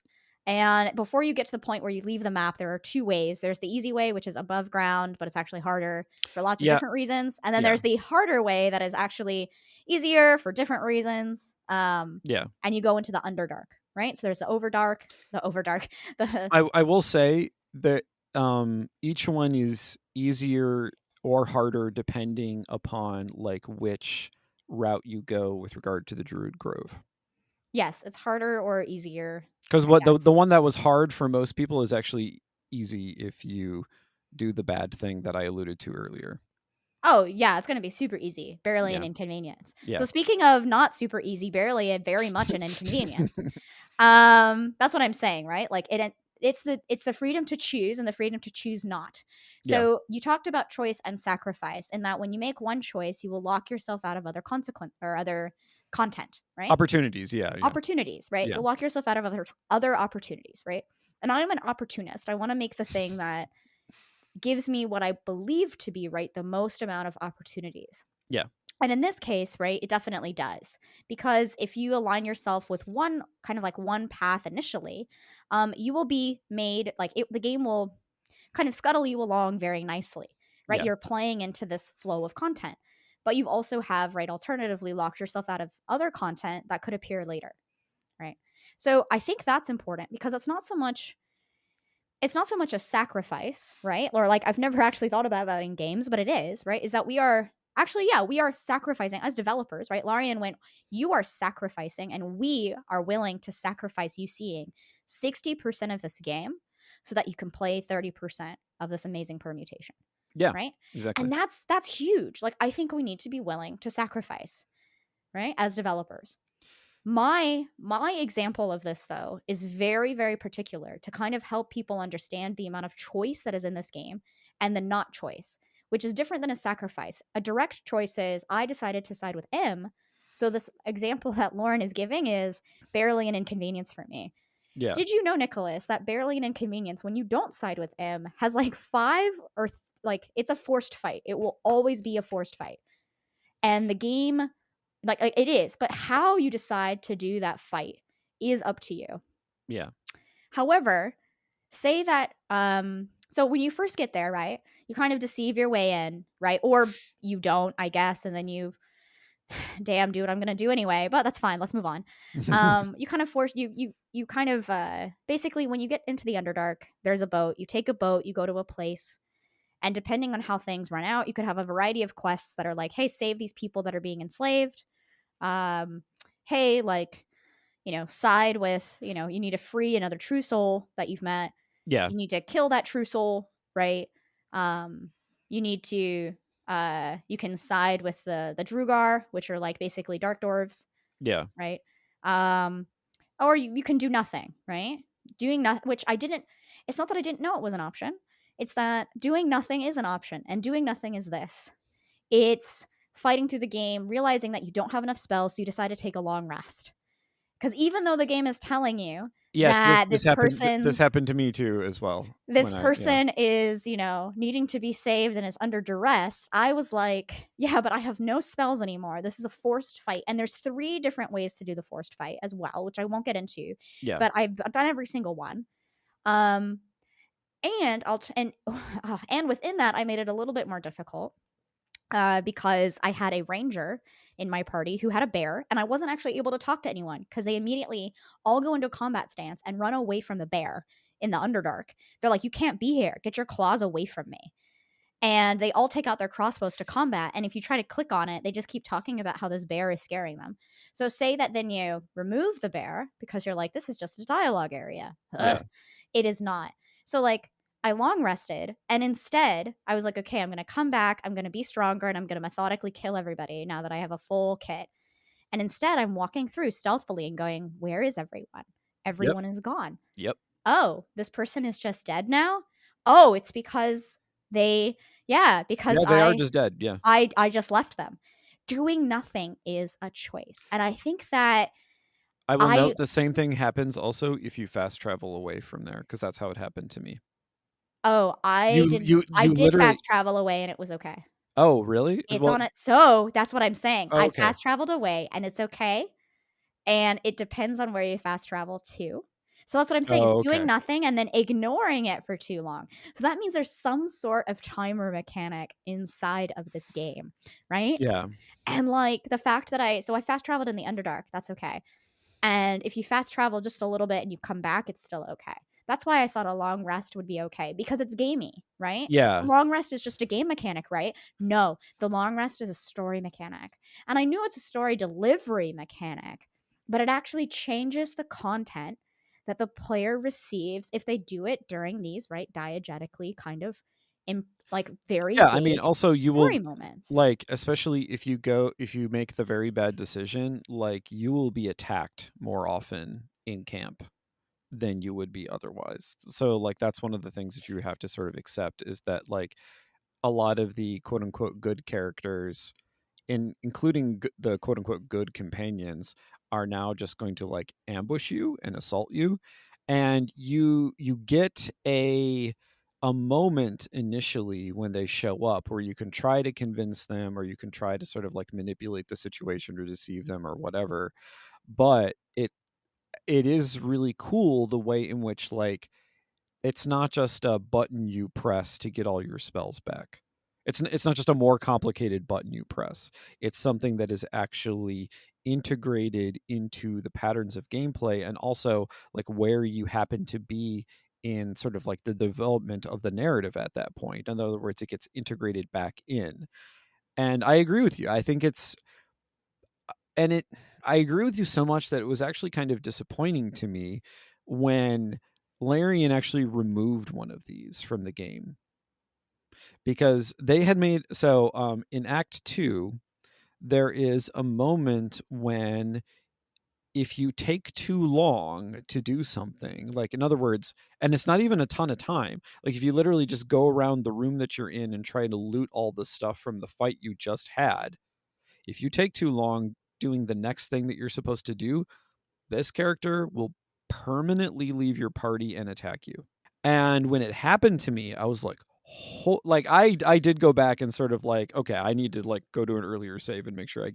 And before you get to the point where you leave the map, there are two ways. There's the easy way, which is above ground, but it's actually harder for lots of Yeah. different reasons. And then Yeah. there's the harder way that is actually easier for different reasons. Yeah. And you go into the underdark, right? So there's the overdark, the I will say that each one is easier or harder depending upon like which route you go with regard to the Druid Grove. yes, it's harder or easier, Because I what the guess. one that was hard for most people is actually easy if you do the bad thing that I alluded to earlier. Oh, yeah, it's gonna be super easy, barely an Yeah. inconvenience. Yeah. So speaking of not super easy, barely and very much an inconvenience. That's what I'm saying, right? Like it's the freedom to choose and the freedom to choose not. Yeah. So you talked about choice and sacrifice, and that when you make one choice, you will lock yourself out of other consequence or other content, right? Opportunities. Yeah. Yeah. Opportunities, right? Yeah. You'll lock yourself out of other opportunities, right? And I'm an opportunist. I want to make the thing that gives me what I believe to be right the most amount of opportunities. Yeah. And in this case, right, it definitely does. Because if you align yourself with one kind of like one path initially, you will be made like the game will kind of scuttle you along very nicely, right? Yeah. You're playing into this flow of content, but you've also have, right, alternatively locked yourself out of other content that could appear later, right? So I think that's important because it's not so much a sacrifice, right? Or like I've never actually thought about that in games, but it is, right? Is that we are actually, yeah, we are sacrificing as developers, right? Larian went, you are sacrificing, and we are willing to sacrifice you seeing 60% of this game so that you can play 30% of this amazing permutation, Yeah. right? Exactly. And that's huge. Like I think we need to be willing to sacrifice, right? As developers. My example of this though is very very particular to kind of help people understand the amount of choice that is in this game and the not choice, which is different than a sacrifice. A direct choice is I decided to side with M. So this example that Lauren is giving is barely an inconvenience for me. Yeah. Did you know, Nicholas, that barely an inconvenience when you don't side with M has like like it's a forced fight. It will always be a forced fight. And the game like it is, but how you decide to do that fight is up to you. Yeah. However, say that so when you first get there, right? You kind of deceive your way in, right? Or you don't, I guess, and then you damn do what I'm going to do anyway, but that's fine. Let's move on. You kind of force you kind of basically when you get into the Underdark, there's a boat. You take a boat, you go to a place, and depending on how things run out, you could have a variety of quests that are like, hey, save these people that are being enslaved. um hey, like, side with, you need to free another true soul that you've met. Yeah. You need to kill that true soul, right? um you need to you can side with the Drugar, which are like basically dark dwarves, Yeah. right? um or you can do nothing, right? Doing nothing, which I didn't, it's not that I didn't know it was an option, it's that doing nothing is an option, and doing nothing is this: it's fighting through the game, realizing that you don't have enough spells, so you decide to take a long rest. Because even though the game is telling you Yes. This that this happened. This happened to me too as well. this When I yeah. person is, needing to be saved and is under duress, I was like, yeah, but I have no spells anymore. This is a forced fight. And there's 3 different ways to do the forced fight as well, which I won't get into, Yeah. but I've done every single one. Um, and and within that, I made it a little bit more difficult because I had a ranger in my party who had a bear, and I wasn't actually able to talk to anyone because they immediately all go into a combat stance and run away from the bear in the Underdark. They're like, you can't be here. Get your claws away from me. And they all take out their crossbows to combat. And if you try to click on it, they just keep talking about how this bear is scaring them. So say that then you remove the bear because you're like, this is just a dialogue area. Yeah. Ugh, it is not. So like I long rested, and instead I was like, okay, I'm going to come back. I'm going to be stronger, and I'm going to methodically kill everybody now that I have a full kit. And instead I'm walking through stealthily and going, where is everyone? Yep. everyone is gone. Yep. Oh, this person is just dead now? Oh, it's because they yeah, because Yeah, they are just dead. Yeah. I just left them. Doing nothing is a choice. And I think that I will I note the same thing happens also if you fast travel away from there, because that's how it happened to me. oh, I You didn't you I you did literally. fast travel away and it was okay. Oh, really? It's Well, on it. So that's what I'm saying. oh, I okay. fast traveled away and it's okay. And it depends on where you fast travel to. So that's what I'm saying is Oh, doing okay. nothing and then ignoring it for too long. So that means there's some sort of timer mechanic inside of this game, right? Yeah. And like the fact that I fast traveled in the Underdark, that's okay. And if you fast travel just a little bit and you come back, it's still okay. That's why I thought a long rest would be okay because it's gamey, right? Yeah. The long rest is just a game mechanic, right? No, the long rest is a story mechanic. And I knew it's a story delivery mechanic, but it actually changes the content that the player receives if they do it during these, right, diegetically kind of like very Yeah, I mean, big also you will, story moments. like, especially if you make the very bad decision, like, you will be attacked more often in camp than you would be otherwise. So, like, that's one of the things that you have to sort of accept is that, like, a lot of the quote unquote good characters, including the quote unquote good companions, are now just going to like ambush you and assault you, and you get a moment initially when they show up where you can try to convince them, or you can try to sort of like manipulate the situation or deceive them or whatever. But it is really cool the way in which, like, it's not just a button you press to get all your spells back. It's not just a more complicated button you press. It's something that is actually integrated into the patterns of gameplay, and also like where you happen to be in sort of like the development of the narrative at that point. In other words, it gets integrated back in. And I agree with you. I think it's and it I agree with you so much that it was actually kind of disappointing to me when Larian actually removed one of these from the game, because they had made in Act 2 there is a moment when if you take too long to do something, like, in other words, and it's not even a ton of time, like if you literally just go around the room that you're in and try to loot all the stuff from the fight you just had, if you take too long doing the next thing that you're supposed to do, this character will permanently leave your party and attack you. And when it happened to me, I was like, like I did go back and sort of like, okay, I need to like go to an earlier save and make sure I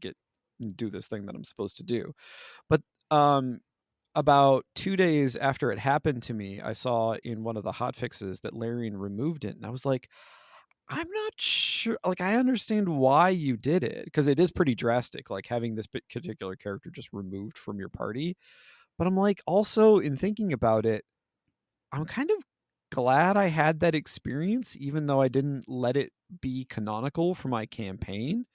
do this thing that I'm supposed to do. But um about 2 days after it happened to me, I saw in one of the hot fixes that Larian removed it, and I was like, I'm not sure. Like, I understand why you did it because it is pretty drastic, like having this particular character just removed from your party. But I'm like, also in thinking about it, I'm kind of glad I had that experience, even though I didn't let it be canonical for my campaign,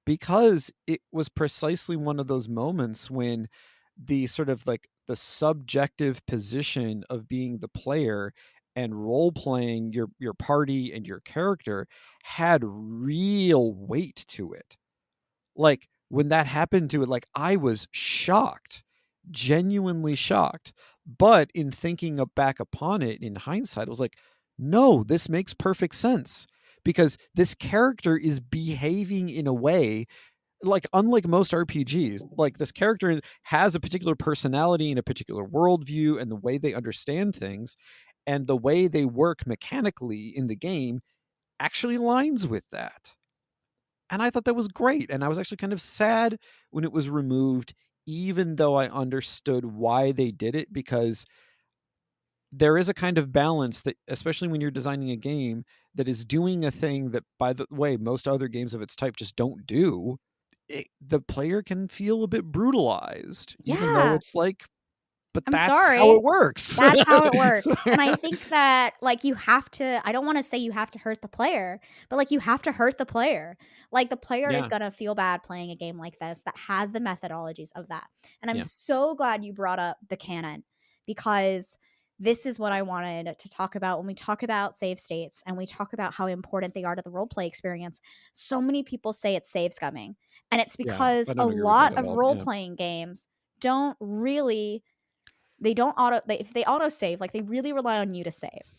because it was precisely one of those moments when the sort of like the subjective position of being the player and role playing your party and your character had real weight to it. Like when that happened to it, like I was shocked, genuinely shocked. But in thinking back upon it in hindsight, I was like, no, this makes perfect sense because this character is behaving in a way like unlike most RPGs. Like this character has a particular personality and a particular worldview and the way they understand things, and the way they work mechanically in the game actually aligns with that. And I thought that was great. And I was actually kind of sad when it was removed, even though I understood why they did it, because there is a kind of balance that, especially when you're designing a game that is doing a thing that, by the way, most other games of its type just don't do. The player can feel a bit brutalized, even though Yeah. it's like, but I'm that's how sorry. it works. That's how it works. And I think that, like, you have to I don't wanna say you have to hurt the player, but, like, you have to hurt the player. Like, the player is Yeah, gonna feel bad playing a game like this that has the methodologies of that. And I'm yeah, so glad you brought up the canon because this is what I wanted to talk about when we talk about save states and we talk about how important they are to the role play experience. So many people say it's save scumming, and it's yeah. because I a don't agree with that lot at of all. role Yeah, playing games don't really they don't if they auto save, like they really rely on you to save.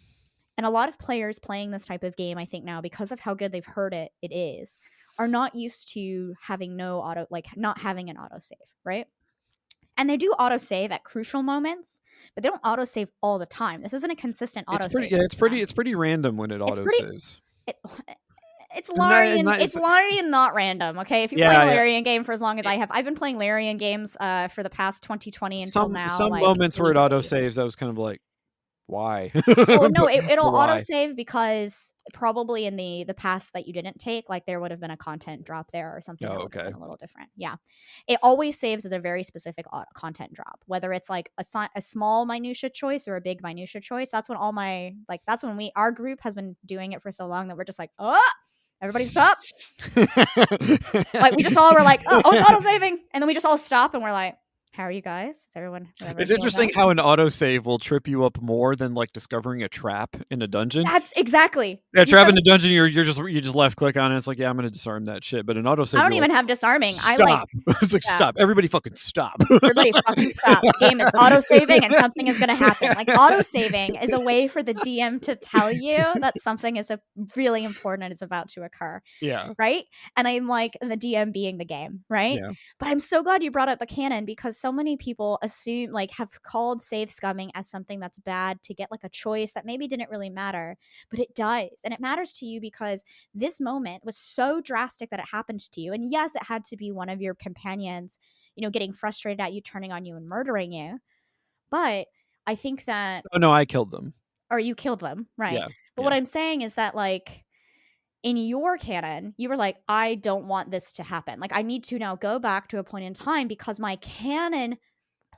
And a lot of players playing this type of game, I think now, because of how good they've heard it is, are not used to having no auto, like not having an auto save, right? And they do auto save at crucial moments, but they don't auto save all the time. This isn't a consistent It's auto pretty. save Yeah, system. it's pretty random when it It's auto pretty. saves. It, it's It's Larian. not. It's Larian, not random. Okay, if you play Yeah, a yeah. Larian game for as long as I have, I've been playing Larian games for the past 2020 until now. Some Like moments where it auto weekly. saves, I was kind of like, why? Well, no, But it'll auto why? save because probably in the pass that you didn't take, like there would have been a content drop there or something that Oh, would have okay. been a little different. Yeah, it always saves at a very specific content drop, whether it's like a small minutia choice or a big minutia choice. That's when all my like that's when our group has been doing it for so long that we're just like, oh, everybody stop. Like we just all were like, oh, it's auto saving, and then we just all stop and we're like, how are you guys? Is everyone It's feeling interesting well? how an autosave will trip you up more than like discovering a trap in a dungeon. That's exactly. Yeah, You trap said in a this. dungeon, you just left click on it. It's like, yeah, I'm gonna disarm that shit. But an autosave, I don't you're like, even have disarming. I like, stop. It's like, yeah. stop. Everybody fucking stop. Everybody fucking stop. The game is auto saving and something is going to happen. Like auto saving is a way for the DM to tell you that something is really important and is about to occur. Yeah. Right. And I'm like, the DM being the game. Right. Yeah. But I'm so glad you brought up the canon because so many people assume, like, have called save scumming as something that's bad to get like a choice that maybe didn't really matter, but it does. And it matters to you because this moment was so drastic that it happened to you. And yes, it had to be one of your companions, getting frustrated at you, turning on you, and murdering you. But I think that, Oh no, I killed them. or you killed them, right? Yeah. But what I'm saying is that, like, in your canon, you were like, I don't want this to happen. Like, I need to now go back to a point in time because my canon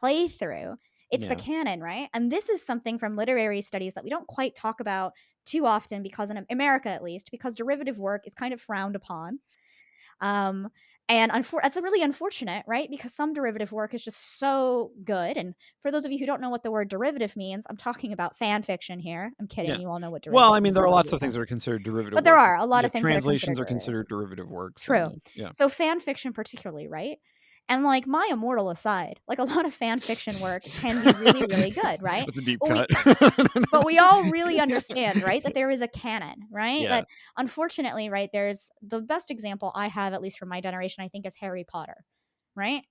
playthrough, it's the Yeah. canon, right? And this is something from literary studies that we don't quite talk about too often because in America, at least, because derivative work is kind of frowned upon. And that's really unfortunate, right? Because some derivative work is just so good. And for those of you who don't know what the word derivative means, I'm talking about fan fiction here. I'm kidding. Yeah. You all know what Well, derivative I mean, means. there I are love lots you of things all. that are considered derivative But there work. are a lot Yeah, of things that are translations considered are derivatives. considered derivative works. True. And, yeah. So fan fiction particularly, right? And like my immortal aside, like a lot of fan fiction work can be really, really good, right? That's a deep But cut. we all really understand, right, that there is a canon, right? Yeah. That unfortunately, right, there's the best example I have, at least from my generation, I think, is Harry Potter, right?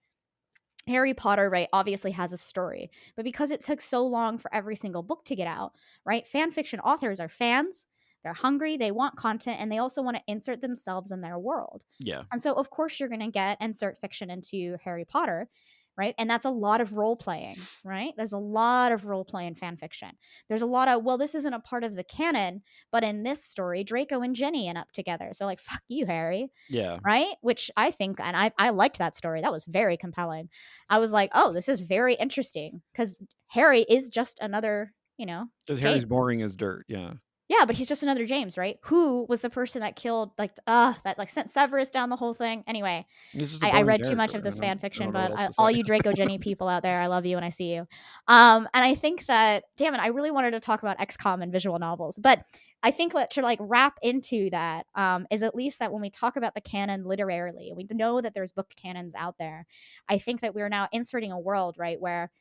Harry Potter, right, obviously has a story, but because it took so long for every single book to get out, right, fan fiction authors are fans, they're hungry, they want content, and they also want to insert themselves in their world. Yeah. And so, of course, you're going to get insert fiction into Harry Potter, right? And that's a lot of role playing, right? There's a lot of role play in fan fiction. There's a lot of, well, this isn't a part of the canon, but in this story, Draco and Ginny end up together. So, like, fuck you, Harry, Yeah. right? Which I think, and I liked that story. That was very compelling. I was like, oh, this is very interesting because Harry is just another, Because Harry's James. boring as dirt. Yeah. Yeah, but he's just another James, right? Who was the person that killed, like, that like sent Severus down the whole thing? Anyway, He's just a I boring read too character. much of this I fan don't fiction, know what but else to all say. you Draco Jenny people out there, I love you and I see you. And I think that, damn it, I really wanted to talk about XCOM and visual novels, but I think that to like wrap into that is at least that when we talk about the canon literarily, we know that there's book canons out there. I think that we're now inserting a world, right, where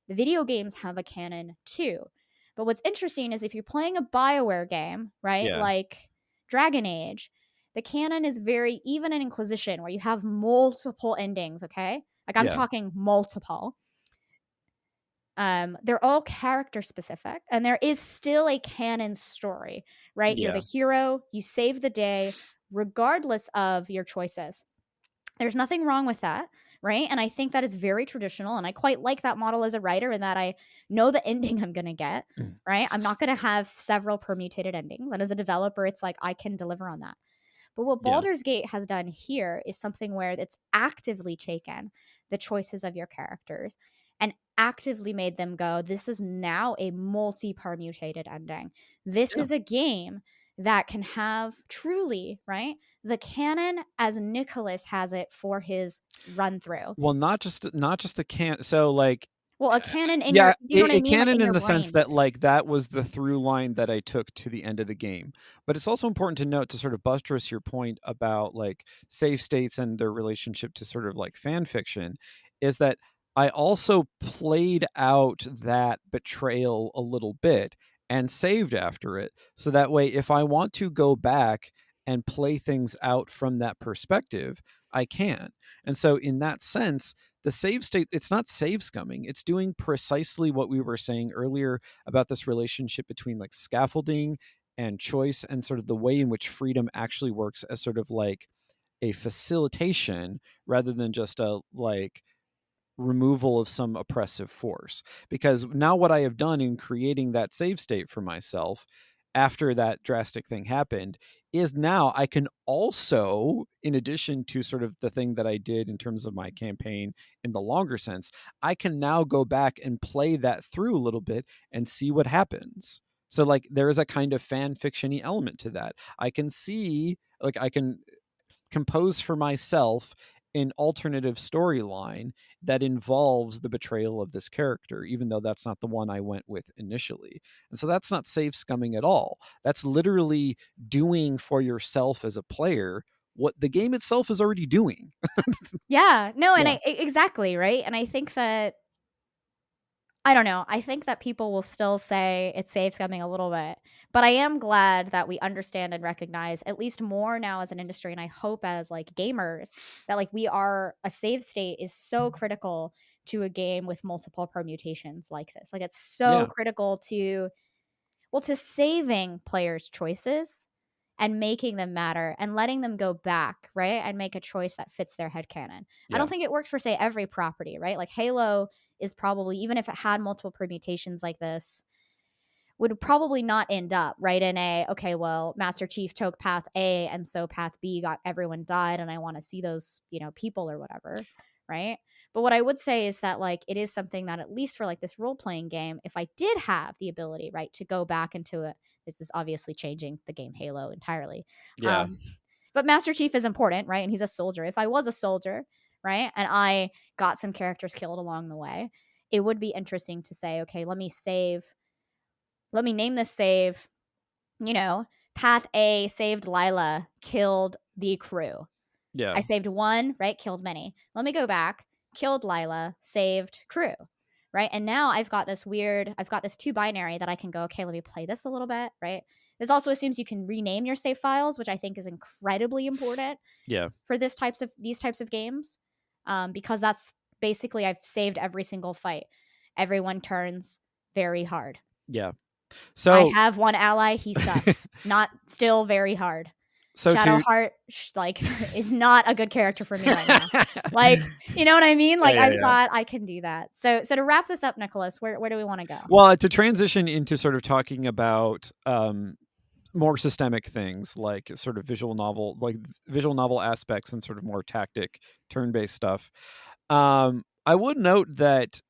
the video games have a canon too. But what's interesting is if you're playing a BioWare game, right, Yeah. like Dragon Age, the canon is very, even in Inquisition, where you have multiple endings, okay? Like I'm Yeah. talking multiple. They're all character specific, and there is still a canon story, right? You're the Yeah. hero, you save the day, regardless of your choices. There's nothing wrong with that, right? And I think that is very traditional, and I quite like that model as a writer in that I know the ending I'm going to get, right? I'm not going to have several permutated endings, and as a developer, it's like I can deliver on that. But what Yeah. Baldur's Gate has done here is something where it's actively taken the choices of your characters and actively made them go, this is now a multi-permutated ending. This Yeah. is a game that can have truly, right, the canon as Nicholas has it for his run through. Well, not just the can. So like, Well, a canon in yeah, your, do you know what I it mean? Like canon in in your the sense brain. that like that was the through line that I took to the end of the game. But it's also important to note, to sort of buttress your point about like save states and their relationship to sort of like fan fiction, is that I also played out that betrayal a little bit and saved after it. So that way, if I want to go back and play things out from that perspective, I can. And so, in that sense, the save state, it's not save scumming. It's doing precisely what we were saying earlier about this relationship between like scaffolding and choice, and sort of the way in which freedom actually works as sort of like a facilitation rather than just a like removal of some oppressive force. Because now, what I have done in creating that save state for myself after that drastic thing happened is now I can also, in addition to sort of the thing that I did in terms of my campaign in the longer sense, I can now go back and play that through a little bit and see what happens. So, like, there is a kind of fan fiction-y element to that. I can see, like, I can compose for myself an alternative storyline that involves the betrayal of this character, even though that's not the one I went with initially. And so that's not save scumming at all. That's literally doing for yourself as a player what the game itself is already doing. Yeah, no, and Yeah. exactly, right? And I think that I don't know. I think that people will still say it saves scumming a little bit, but I am glad that we understand and recognize at least more now as an industry, and I hope as like gamers that like we are a save state is so critical to a game with multiple permutations like this. Like it's so Yeah. critical to to saving players' choices and making them matter and letting them go back, right? And make a choice that fits their headcanon. I Yeah. don't think it works for, say, every property, right? Like Halo is probably, even if it had multiple permutations like this, would probably not end up right in a okay, well, Master Chief took path A and so path B got everyone died and I want to see those, people or whatever, right? But what I would say is that like it is something that at least for like this role playing game, if I did have the ability, right, to go back into it, this is obviously changing the game Halo entirely. Yeah. Um, but Master Chief is important, right? And he's a soldier. If I was a soldier, right, and I got some characters killed along the way, it would be interesting to say, okay, let me name this save, you know, path A saved Lila, killed the crew. Yeah. I saved one, right? Killed many. Let me go back, killed Lila, saved crew, right? And now I've got this two binary that I can go, okay, let me play this a little bit, right? This also assumes you can rename your save files, which I think is incredibly important Yeah. for these types of games, because that's basically I've saved every single fight. Everyone turns very hard. Yeah. I So have one ally. He sucks. Not still very hard. so to Shadowheart, like, is not a good character for me right now. Like, you know what I mean? Yeah, Like, yeah, I've yeah. thought I can do that. So to wrap this up, Nicholas, where do we want to go? Well, to transition into sort of talking about more systemic things like sort of visual novel aspects and sort of more tactic turn-based stuff. I would note that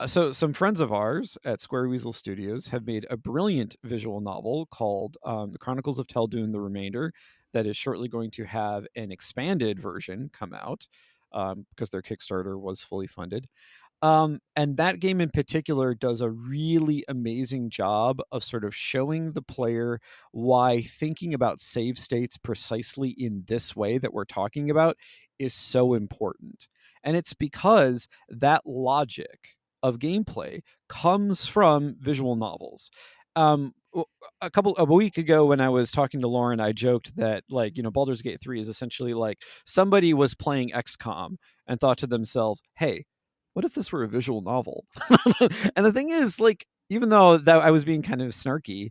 so some friends of ours at Square Weasel Studios have made a brilliant visual novel called The Chronicles of Teldoon: The Remainder that is shortly going to have an expanded version come out because their Kickstarter was fully funded. And that game in particular does a really amazing job of sort of showing the player why thinking about save states precisely in this way that we're talking about is so important. And it's because that logic of gameplay comes from visual novels. A week ago when I was talking to Lauren, I joked that like, Baldur's Gate 3 is essentially like somebody was playing XCOM and thought to themselves, "Hey, what if this were a visual novel?" And the thing is, like, even though that I was being kind of snarky,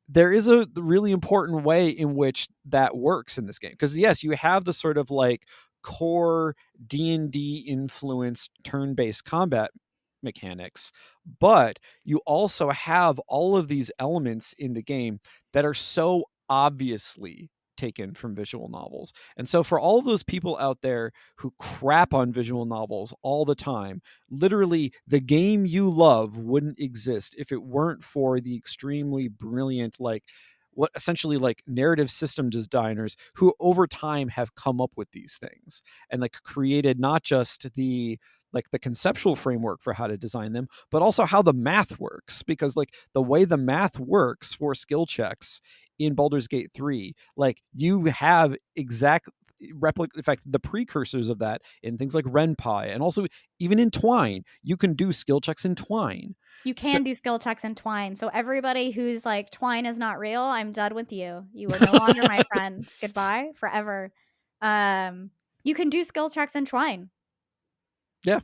there is a really important way in which that works in this game. Because yes, you have the sort of like core D&D influenced turn-based combat mechanics, but you also have all of these elements in the game that are so obviously taken from visual novels. And so for all of those people out there who crap on visual novels all the time, literally the game you love wouldn't exist if it weren't for the extremely brilliant like what essentially like narrative system designers who over time have come up with these things and like created not just the conceptual framework for how to design them, but also how the math works. Because like the way the math works for skill checks in Baldur's Gate 3, like you have exact in fact, the precursors of that in things like Ren'Py, and also even in Twine, you can do skill checks in Twine. You So can do skill checks in Twine. So everybody who's like, Twine is not real, I'm done with you. You are no longer my friend. Goodbye forever. Um, you can do skill checks in Twine. yeah,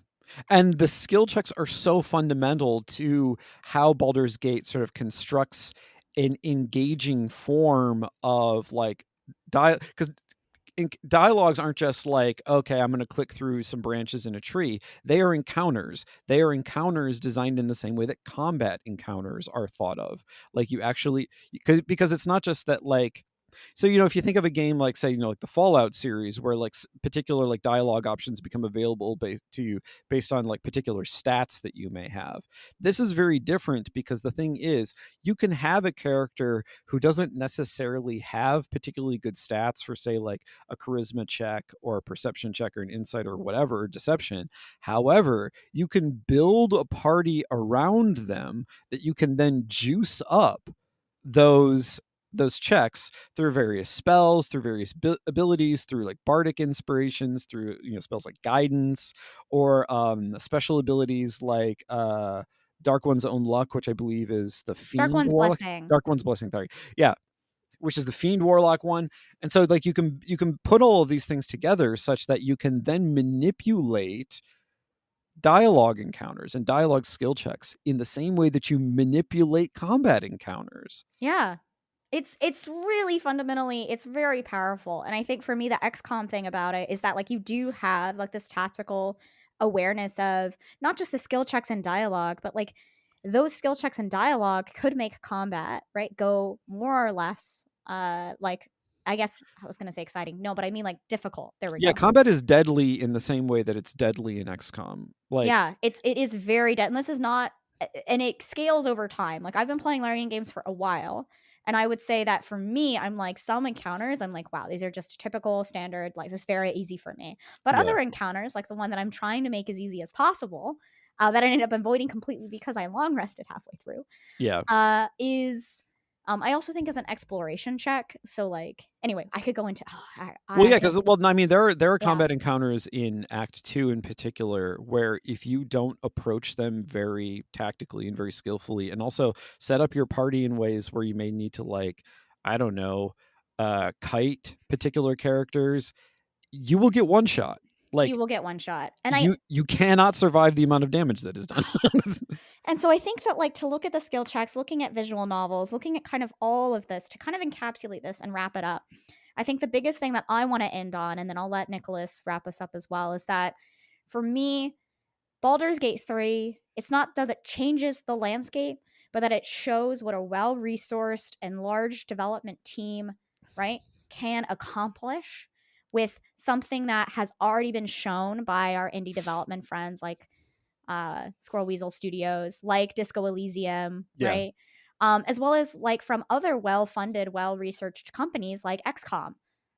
and the skill checks are so fundamental to how Baldur's Gate sort of constructs an engaging form of like because dialogues aren't just like, okay, I'm going to click through some branches in a tree. They are encounters. They are encounters designed in the same way that combat encounters are thought of. Like you actually, because it's not just that like, so if you think of a game like, say, like the Fallout series, where like particular like dialogue options become available to you based on like particular stats that you may have. This is very different because the thing is, you can have a character who doesn't necessarily have particularly good stats for, say, like a charisma check or a perception check or an insight or whatever, or deception. However, you can build a party around them that you can then juice up those checks through various spells, through various abilities, through like bardic inspirations, through spells like guidance, or special abilities like Dark One's Own Luck, which I believe is the Dark Fiend One's Warlock. Blessing. Dark One's Blessing, sorry. Yeah, which is the Fiend Warlock one. And so like you can put all of these things together such that you can then manipulate dialogue encounters and dialogue skill checks in the same way that you manipulate combat encounters. Yeah. It's really fundamentally, it's very powerful. And I think for me the XCOM thing about it is that like you do have like this tactical awareness of not just the skill checks and dialogue, but like those skill checks and dialogue could make combat, right, go more or less like, I guess I was going to say exciting. No, but I mean like difficult. There we Yeah, go. combat is deadly in the same way that it's deadly in XCOM. Like, Yeah, it is very and this is not, and it scales over time. Like I've been playing Larian games for a while, and I would say that for me, I'm like some encounters, I'm like, wow, these are just typical standard, like this is very easy for me. But yeah, other encounters, like the one that I'm trying to make as easy as possible, that I ended up avoiding completely because I long rested halfway through, yeah. is I also think as an exploration check. So like anyway, I could go into Well, I yeah, think because I mean, there are yeah, combat encounters in Act Two in particular where if you don't approach them very tactically and very skillfully, and also set up your party in ways where you may need to like, I don't know, kite particular characters, you will get one shot. you Like will get one shot. And you cannot survive the amount of damage that is done. And so I think that like to look at the skill checks, looking at visual novels, looking at kind of all of this to kind of encapsulate this and wrap it up. I think the biggest thing that I want to end on, and then I'll let Nicholas wrap us up as well, is that for me, Baldur's Gate 3, it's not that it changes the landscape, but that it shows what a well resourced and large development team, right, can accomplish with something that has already been shown by our indie development friends like Squirrel Weasel Studios, like Disco Elysium, Yeah, right? As well as like from other well funded, well researched companies like XCOM,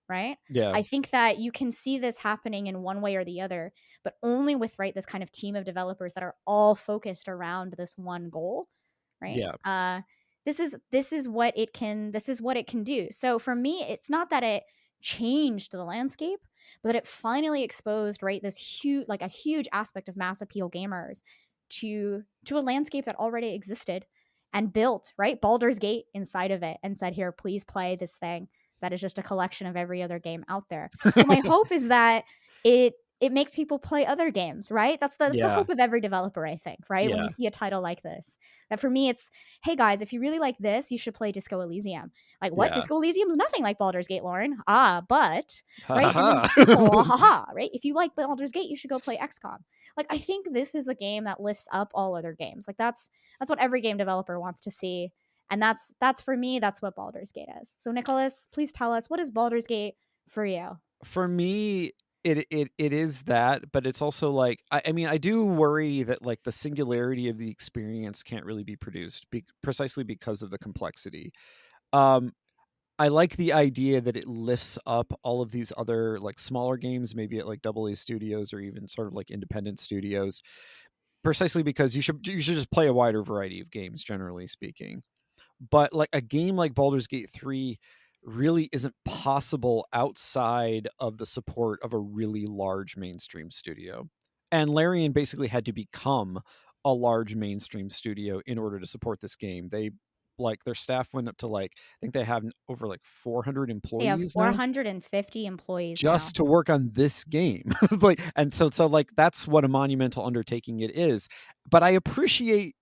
right? yeah, I think that you can see this happening in one way or the other, but only with right this kind of team of developers that are all focused around this one goal, right? yeah. This is what it can do. So for me, it's not that it changed the landscape, but that it finally exposed right this huge, like a huge aspect of mass appeal gamers to a landscape that already existed and built right Baldur's Gate inside of it and said, here, please play this thing that is just a collection of every other game out there. So my hope is that it makes people play other games, right? That's the Yeah, hope of every developer, I think, right? When you yeah. see a title like this. That for me it's, hey guys, if you really like this, you should play Disco Elysium. Like, what? Yeah. Disco Elysium's nothing like Baldur's Gate, Lauren. Ah, but Ha ha right? And then ha. people, haha, right? If you like Baldur's Gate, you should go play XCOM. Like, I think this is a game that lifts up all other games. Like, that's what every game developer wants to see, and that's for me. That's what Baldur's Gate is. So, Nicholas, please tell us, what is Baldur's Gate for you? For me, it is that, but it's also like, I mean, I do worry that like the singularity of the experience can't really be produced precisely because of the complexity. Um, I like the idea that it lifts up all of these other like smaller games, maybe at like double A studios or even sort of like independent studios, precisely because you should just play a wider variety of games, generally speaking. But like a game like Baldur's Gate 3 really isn't possible outside of the support of a really large mainstream studio. And Larian basically had to become a large mainstream studio in order to support this game. They like their staff went up to like I think they have over like 400 They have employees now 450 employees now. just to work on this game. Like and so like that's what a monumental undertaking it is. But I appreciate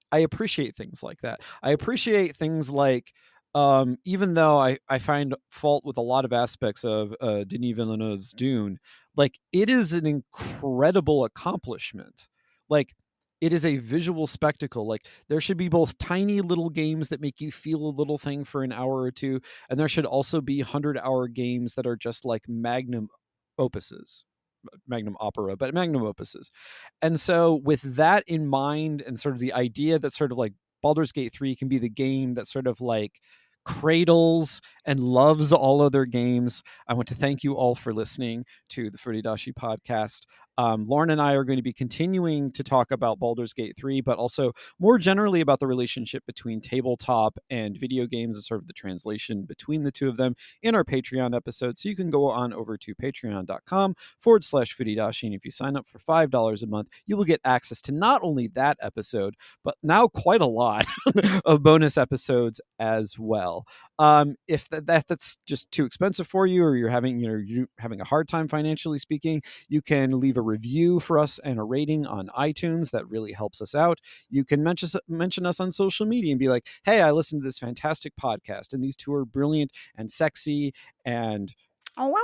things like that. I appreciate things like even though I find fault with a lot of aspects of Denis Villeneuve's Dune, like it is an incredible accomplishment. Like it is a visual spectacle. Like there should be both tiny little games that make you feel a little thing for an hour or two, and there should also be 100-hour games that are just like opuses magnum opera, but magnum opuses. And so with that in mind, and sort of the idea that sort of like Baldur's Gate 3 can be the game that sort of like cradles and loves all other games, I want to thank you all for listening to the Furidashi podcast. Lauren and I are going to be continuing to talk about Baldur's Gate 3, but also more generally about the relationship between tabletop and video games and sort of the translation between the two of them in our Patreon episode. So you can go on over to patreon.com/Furidashi. And if you sign up for $5 a month, you will get access to not only that episode, but now quite a lot of bonus episodes as well. If that's just too expensive for you, or you're having a hard time financially speaking, you can leave a review for us and a rating on iTunes. That really helps us out. You can mention us on social media and be like, hey, I listened to this fantastic podcast and these two are brilliant and sexy and Oh, wow.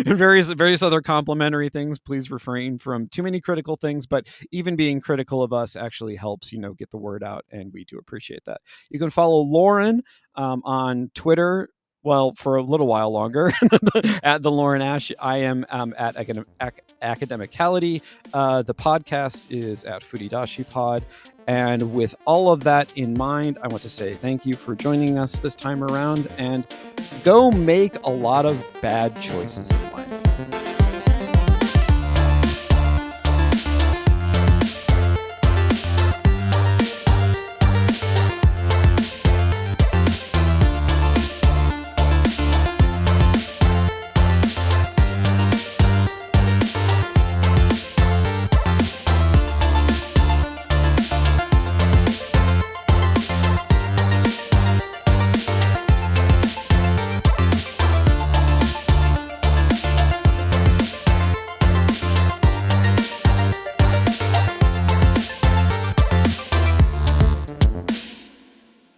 various other complimentary things. Please refrain from too many critical things, but even being critical of us actually helps, get the word out, and we do appreciate that. You can follow Lauren on Twitter. Well, for a little while longer, at the Lauren Ash. I am at Academicality. The podcast is at Furidashi Pod. And with all of that in mind, I want to say thank you for joining us this time around, and go make a lot of bad choices in life.